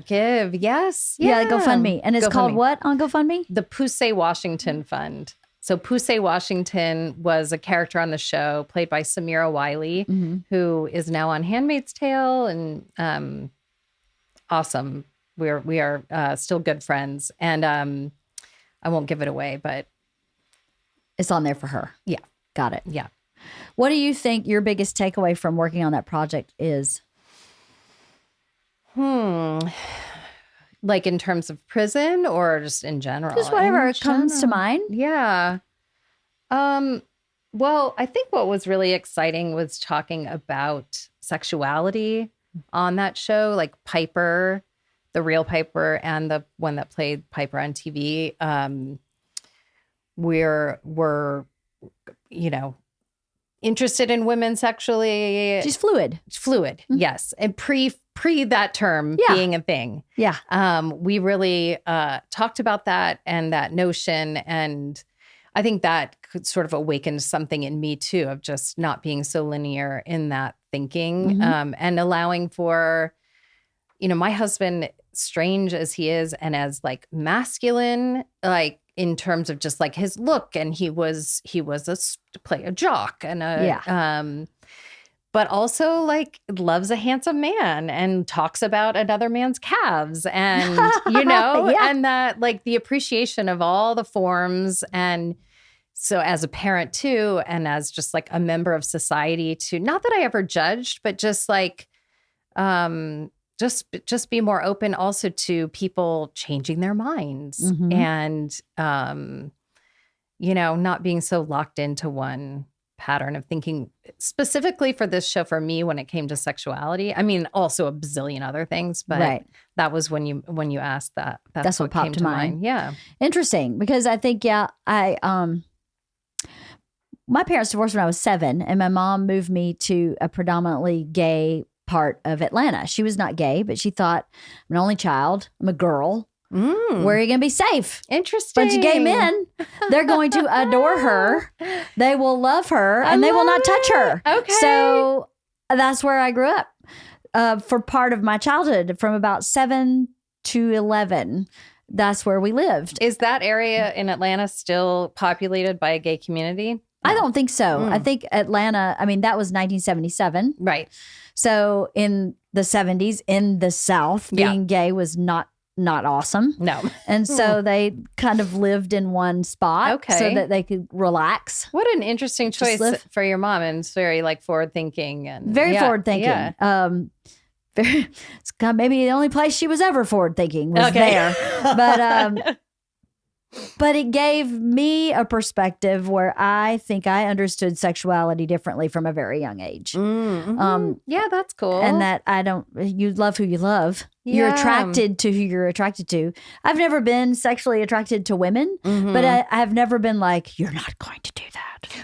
B: Give. Yes.
A: Yeah, GoFundMe. And it's called
B: GoFundMe.
A: what on GoFundMe?
B: The Poussey Washington Fund. So Poussey Washington was a character on the show played by Samira Wiley, who is now on Handmaid's Tale, and awesome. We are still good friends, and I won't give it away, but
A: It's on there for her.
B: yeah,
A: Got it.
B: yeah.
A: What do you think your biggest takeaway from working on that project is?
B: Like in terms of prison or just in general?
A: Just whatever
B: In
A: comes to
B: general.
A: mind.
B: Yeah. Well, I think what was really exciting was talking about sexuality on that show, like Piper, the real Piper, and the one that played Piper on TV. We're interested in women sexually.
A: She's fluid.
B: Fluid, yes. And pre that term
A: Yeah.
B: being a thing.
A: Yeah.
B: We really talked about that and that notion. And I think that could sort of awaken something in me too, of just not being so linear in that thinking, and allowing for, my husband, strange as he is and as like masculine, like in terms of just like his look, and he was a jock and but also like loves a handsome man and talks about another man's calves and,
A: Yeah.
B: and that like the appreciation of all the forms. And so as a parent too, and as just like a member of society too, not that I ever judged, but just like, just be more open also to people changing their minds and, not being so locked into one pattern of thinking. Specifically for this show, for me, when it came to sexuality, I mean, also a bazillion other things, but
A: Right.
B: that was when you asked that.
A: That's what popped
B: came
A: to mind.
B: Yeah.
A: Interesting, because I think, my parents divorced when I was 7, and my mom moved me to a predominantly gay part of Atlanta. She was not gay, but she thought, I'm an only child. I'm a girl. Where are you going to be safe?
B: Interesting.
A: Bunch of gay men. They're going to adore her. They will love her, and they will not touch her.
B: Okay.
A: So that's where I grew up for part of my childhood, from about 7 to 11. That's where we lived.
B: Is that area in Atlanta still populated by a gay community?
A: I don't think so. I think Atlanta, I mean, that was 1977.
B: Right.
A: So in the 70s, in the South, being gay was not awesome.
B: No.
A: And so they kind of lived in one spot so that they could relax.
B: What an interesting choice for your mom, and it's very like forward thinking and
A: Very forward thinking.
B: Yeah.
A: It's kind of maybe the only place she was ever forward thinking was there. But it gave me a perspective where I think I understood sexuality differently from a very young age.
B: Yeah, that's cool.
A: And that you love who you love. You're attracted to who you're attracted to. I've never been sexually attracted to women, but I've never been like, you're not going to do that.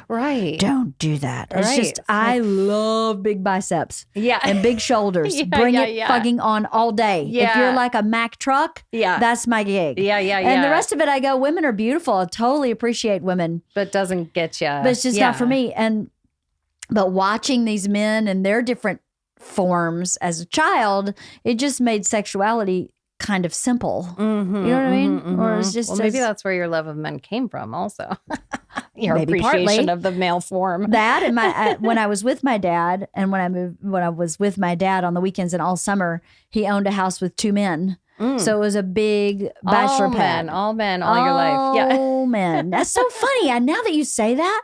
B: Right.
A: Don't do that. It's
B: Right.
A: just, I love big biceps.
B: Yeah.
A: And big shoulders.
B: Yeah,
A: Bring
B: yeah,
A: it
B: yeah.
A: fucking on all day. If
B: Yeah.
A: you're like a Mack truck, that's my gig.
B: Yeah.
A: And the rest of it, I go, women are beautiful. I totally appreciate women.
B: But doesn't get you.
A: But it's just not for me. But watching these men and their different forms as a child, it just made sexuality kind of simple. You know what I mean? Or it's just
B: maybe that's where your love of men came from also. Your
A: Maybe
B: appreciation
A: partly.
B: of the male form.
A: that. And my when I was with my dad, and when I was with my dad on the weekends and all summer, he owned a house with 2 men. So it was a big bachelor
B: all
A: pad.
B: men, all your life. Yeah.
A: Oh man, that's so funny. And now that you say that,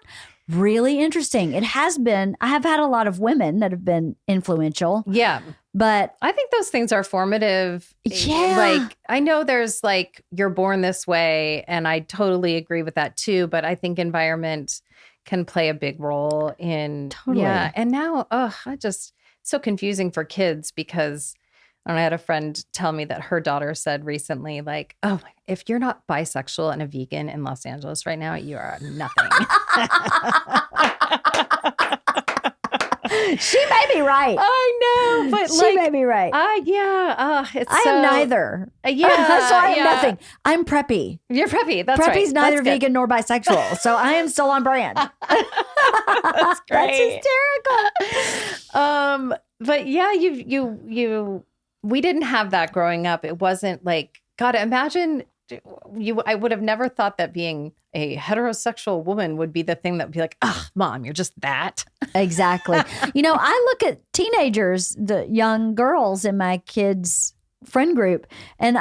A: really interesting. It has been. I have had a lot of women that have been influential.
B: Yeah.
A: But
B: I think those things are formative.
A: Yeah.
B: Like, I know there's like, you're born this way, and I totally agree with that too. But I think environment can play a big role in.
A: Totally.
B: Yeah. And now, so confusing for kids because And I had a friend tell me that her daughter said recently, like, oh, if you're not bisexual and a vegan in Los Angeles right now, you are nothing.
A: She may be right.
B: I know, but
A: She may be right.
B: It's
A: I am neither.
B: Yeah.
A: So I am nothing. I'm preppy.
B: You're preppy. That's right.
A: Preppy's neither
B: That's good.
A: vegan nor bisexual. So I am still on brand.
B: That's great.
A: That's hysterical.
B: But yeah, we didn't have that growing up. It wasn't like, God, imagine I would have never thought that being a heterosexual woman would be the thing that would be like, ugh, Mom, you're just that.
A: Exactly. I look at teenagers, the young girls in my kids' friend group, and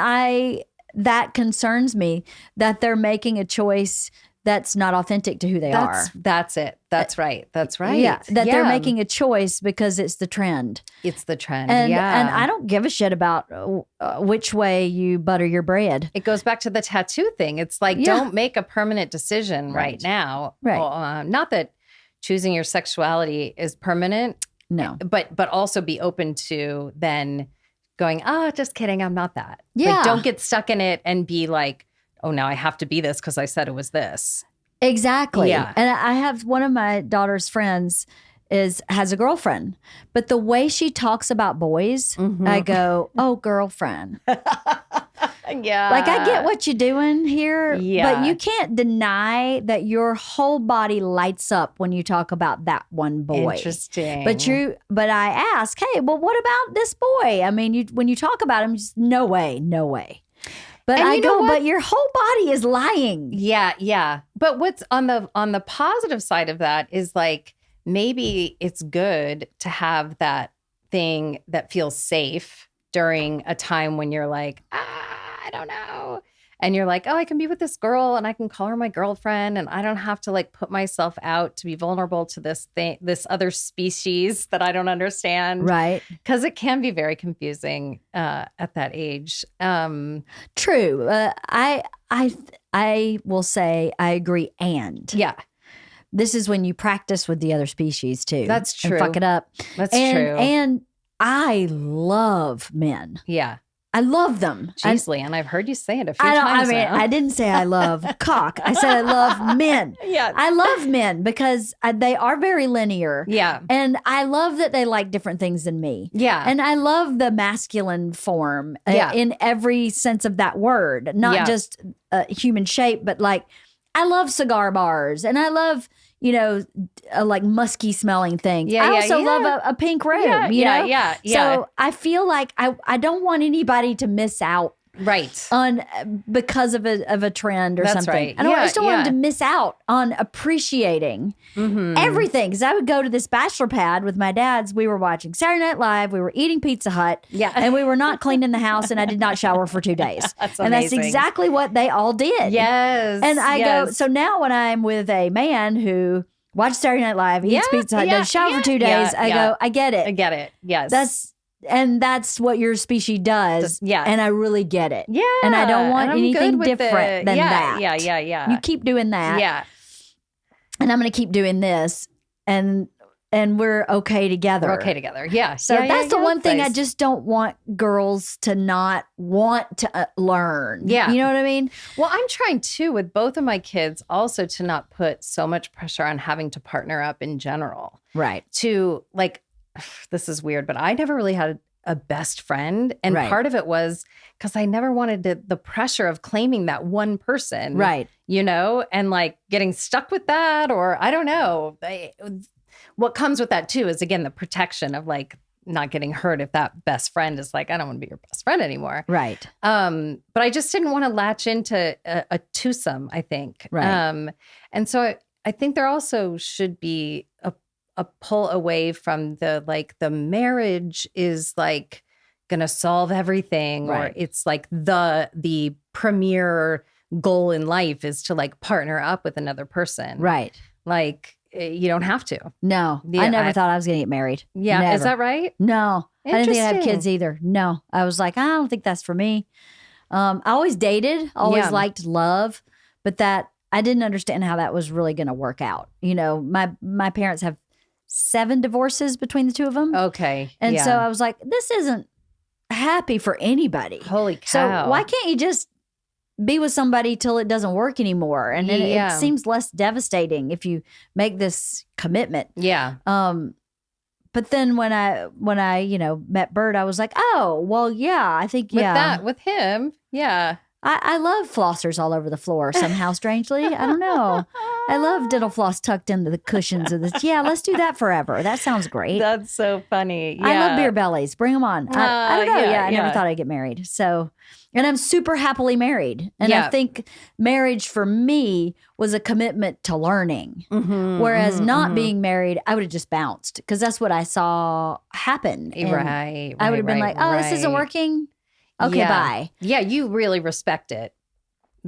A: that concerns me that they're making a choice that's not authentic to who they are.
B: That's it. That's right. That's right.
A: Yeah. That they're making a choice because it's the trend.
B: It's the trend.
A: And I don't give a shit about which way you butter your bread.
B: It goes back to the tattoo thing. It's like, don't make a permanent decision right now.
A: Right.
B: Well, not that choosing your sexuality is permanent.
A: No.
B: But also be open to then going, just kidding. I'm not that.
A: Yeah.
B: Like, don't get stuck in it and be like, oh, now I have to be this because I said it was this.
A: Exactly.
B: Yeah.
A: And I have one of my daughter's friends has a girlfriend, but the way she talks about boys, I go, oh, girlfriend.
B: Yeah.
A: Like, I get what you're doing here,
B: Yeah.
A: but you can't deny that your whole body lights up when you talk about that one boy.
B: Interesting.
A: But I ask, hey, well, what about this boy? I mean, when you talk about him, just no way. But
B: And
A: I
B: you know
A: go,
B: what?
A: but your whole body is lying.
B: Yeah. But what's on the positive side of that is like, maybe it's good to have that thing that feels safe during a time when you're like, I don't know. And you're like, oh, I can be with this girl and I can call her my girlfriend and I don't have to like put myself out to be vulnerable to this other species that I don't understand.
A: Right.
B: Because it can be very confusing at that age.
A: True. I will say I agree. And
B: Yeah,
A: this is when you practice with the other species too.
B: That's
A: and
B: true.
A: fuck it up.
B: that's
A: and,
B: true.
A: And I love men.
B: Yeah.
A: I love them.
B: Jeez, Leanne, I've heard you say it a few times now.
A: I didn't say I love cock. I said I love men.
B: Yeah.
A: I love men because they are very linear.
B: Yeah.
A: And I love that they like different things than me.
B: Yeah.
A: And I love the masculine form
B: Yeah.
A: in every sense of that word, not just human shape, but like I love cigar bars and I love, like musky smelling things. I also love a pink room,
B: Yeah.
A: So I feel like I don't want anybody to miss out
B: Right.
A: on because of a trend or
B: That's
A: something.
B: right.
A: I just don't want them to miss out on appreciating everything. Because I would go to this bachelor pad with my dads. We were watching Saturday Night Live. We were eating Pizza Hut.
B: Yeah.
A: And we were not cleaning the house. And I did not shower for 2 days.
B: That's
A: and that's
B: amazing.
A: exactly what they all did.
B: Yes.
A: And I go, so now when I'm with a man who watches Saturday Night Live, eats Pizza Hut, doesn't shower for 2 days, I go, I get it.
B: I get it. Yes.
A: That's what your species does.
B: Yeah.
A: And I really get it.
B: Yeah.
A: And I don't want
B: I'm
A: anything
B: good with
A: different than that.
B: Yeah.
A: You keep doing that.
B: Yeah.
A: And I'm going to keep doing this. And we're okay together.
B: We're okay together. Yeah.
A: So that's the one thing I just don't want girls to not want to learn.
B: Yeah.
A: You know what I mean?
B: Well, I'm trying too with both of my kids also to not put so much pressure on having to partner up in general.
A: Right.
B: To like, this is weird, but I never really had a best friend. And
A: Right.
B: part of it was because I never wanted the pressure of claiming that one person.
A: Right.
B: And like getting stuck with that, or I don't know. What comes with that too is, again, the protection of like not getting hurt if that best friend is like, I don't want to be your best friend anymore.
A: Right.
B: But I just didn't want to latch into a twosome, I think.
A: Right.
B: And so I think there also should be a pull away from the marriage is like going to solve everything,
A: Right.
B: or it's like the premier goal in life is to like partner up with another person.
A: Right.
B: Like you don't have to.
A: No.
B: Yeah,
A: I never thought I was going to get married.
B: Yeah.
A: Never.
B: Is that right?
A: No. I didn't think I'd have
B: Interesting.
A: kids either. No. I was like, I don't think that's for me. I always dated, always liked love, but that I didn't understand how that was really going to work out. My parents have 7 divorces between the two of them.
B: Okay.
A: And
B: yeah.
A: so I was like, this isn't happy for anybody.
B: Holy
A: So
B: cow.
A: why can't you just be with somebody till it doesn't work anymore? And then
B: Yeah.
A: it seems less devastating if you make this commitment.
B: Yeah.
A: But then when I met Bert, I was like, oh, well, yeah, I think,
B: With him. Yeah.
A: I love flossers all over the floor somehow, strangely. I don't know. I love dental floss tucked into the cushions of this. Yeah, let's do that forever. That sounds great.
B: That's so funny. Yeah.
A: I love beer bellies. Bring them on. I don't know. I never
B: yeah.
A: thought I'd get married. So, and I'm super happily married. And
B: Yeah.
A: I think marriage for me was a commitment to learning.
B: Mhm,
A: Whereas
B: mhm,
A: not
B: mhm.
A: being married, I would have just bounced because that's what I saw happen. And
B: Right.
A: I would have been like, oh, this isn't working. Okay,
B: Yeah.
A: bye.
B: Yeah, you really respect it.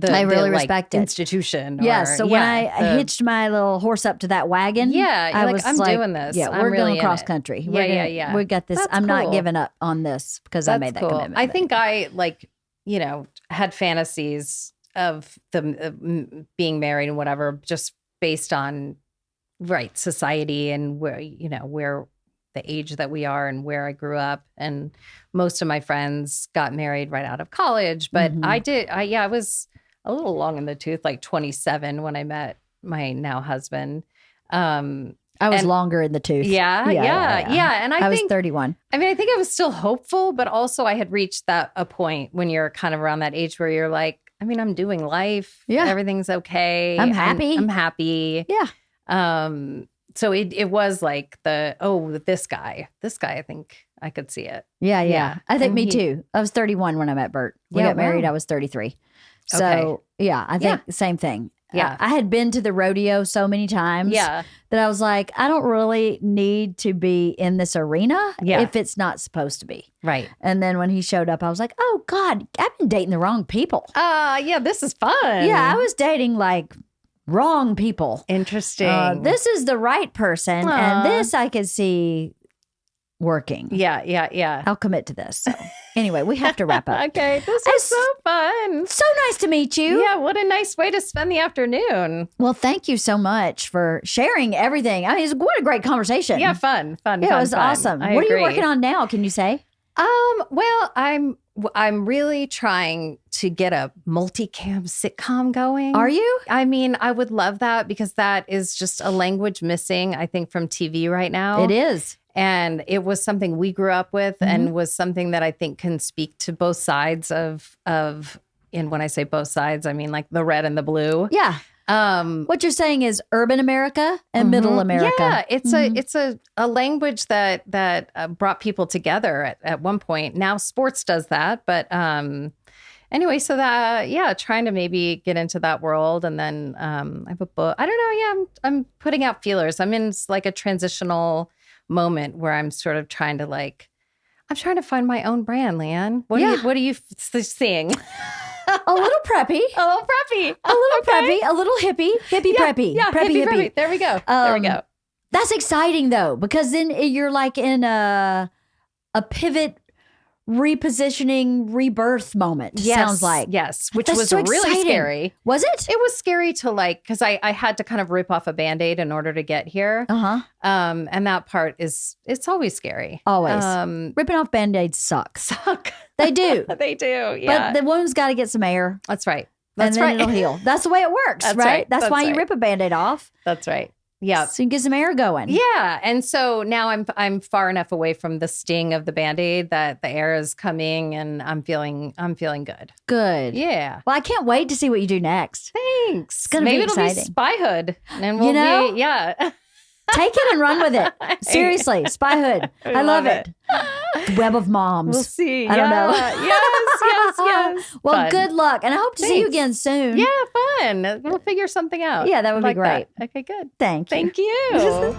A: I really respect it.
B: Institution.
A: Yeah.
B: or-
A: So when I
B: the-
A: hitched my little horse up to that wagon,
B: Yeah, you're
A: I
B: like,
A: was
B: I'm
A: like,
B: doing this.
A: Yeah,
B: I'm
A: we're
B: really
A: going
B: in
A: cross
B: it.
A: country.
B: Yeah, yeah.
A: We got this.
B: That's
A: I'm not
B: cool.
A: giving up on this because I made that commitment.
B: I
A: But
B: think I had fantasies of the being married and whatever, just based on society and where the age that we are and where I grew up. And most of my friends got married right out of college, but
A: Mhm.
B: I was a little long in the tooth, like 27 when I met my now husband.
A: I was
B: and-
A: longer in the tooth.
B: Yeah. And
A: I was
B: think
A: 31.
B: I mean, I think I was still hopeful, but also I had reached a point when you're kind of around that age where you're like, I mean, I'm doing life.
A: Yeah.
B: Everything's okay.
A: I'm happy.
B: I'm happy.
A: Yeah.
B: So it was like this guy, I think I could see it.
A: Yeah.
B: Yeah.
A: I think
B: And
A: me
B: he-
A: too. I was 31 when I met Bert. We
B: Yeah,
A: got married.
B: wow.
A: I was 33. So
B: Okay.
A: yeah, I think same thing.
B: Yeah.
A: I had been to the rodeo so many times
B: Yeah.
A: that I was like, I don't really need to be in this arena
B: Yeah.
A: if it's not supposed to be.
B: Right.
A: And then when he showed up, I was like, oh God, I've been dating the wrong people.
B: Yeah, this is fun.
A: Yeah, I was dating like wrong people.
B: Interesting.
A: This is the right person.
B: Aw.
A: And this I could see working.
B: Yeah.
A: I'll commit to this. So anyway, we have to wrap up.
B: Okay. This was so fun.
A: So nice to meet you.
B: Yeah. What a nice way to spend the afternoon.
A: Well, thank you so much for sharing everything. I mean, what a great conversation.
B: Yeah. Fun.
A: Yeah, it was awesome. What are you working on now? Can you say?
B: Well, I'm really trying to get a multicam sitcom going.
A: Are you?
B: I mean, I would love that because that is just a language missing, I think, from TV right now.
A: It is.
B: And it was something we grew up with and was something that I think can speak to both sides of, and when I say both sides, I mean like the red and the blue.
A: Yeah. What you're saying is urban America and middle America.
B: Yeah, it's a language that brought people together at one point. Now sports does that, but anyway, so that trying to maybe get into that world, and then I have a book. I don't know. Yeah, I'm putting out feelers. I'm in like a transitional moment where I'm sort of trying to I'm trying to find my own brand, Leanne. What are you seeing?
A: A little preppy.
B: A little preppy.
A: A little preppy. A little hippie. Hippie preppy.
B: Yeah,
A: preppy.
B: There we go.
A: That's exciting though, because then you're like in a pivot, repositioning, rebirth moment.
B: Yes,
A: Sounds like.
B: yes, which
A: That's
B: was
A: so
B: really
A: exciting.
B: scary.
A: Was it?
B: It was scary to because I had to kind of rip off a Band-Aid in order to get here.
A: Uh-huh.
B: And that part it's always scary.
A: Always. Ripping off Band-Aids sucks.
B: Suck.
A: They do.
B: They do. Yeah.
A: But the wound's got to get some air.
B: That's right.
A: And
B: That's
A: then
B: right.
A: it'll heal. That's the way it works,
B: That's
A: right?
B: right.
A: That's why
B: That's
A: you
B: right.
A: rip a Band-Aid off.
B: That's right. Yeah.
A: So you can get some air going.
B: Yeah. And so now I'm far enough away from the sting of the Band-Aid that the air is coming and I'm feeling good.
A: Good.
B: Yeah.
A: Well, I can't wait to see what you do next.
B: Thanks.
A: It's gonna
B: Maybe
A: be
B: it'll
A: exciting.
B: be Spyhood. And we'll
A: You know?
B: be, yeah.
A: Take it and run with it. Seriously, Spyhood. I love it. The Web of Moms.
B: We'll see.
A: I don't know.
B: Yes.
A: Well,
B: Fun.
A: good luck. And I hope to see you
B: Thanks.
A: again soon.
B: Yeah, fun. We'll figure something out.
A: Yeah, that would be
B: Like
A: great.
B: that. Okay, good.
A: Thank you.
B: Thank you.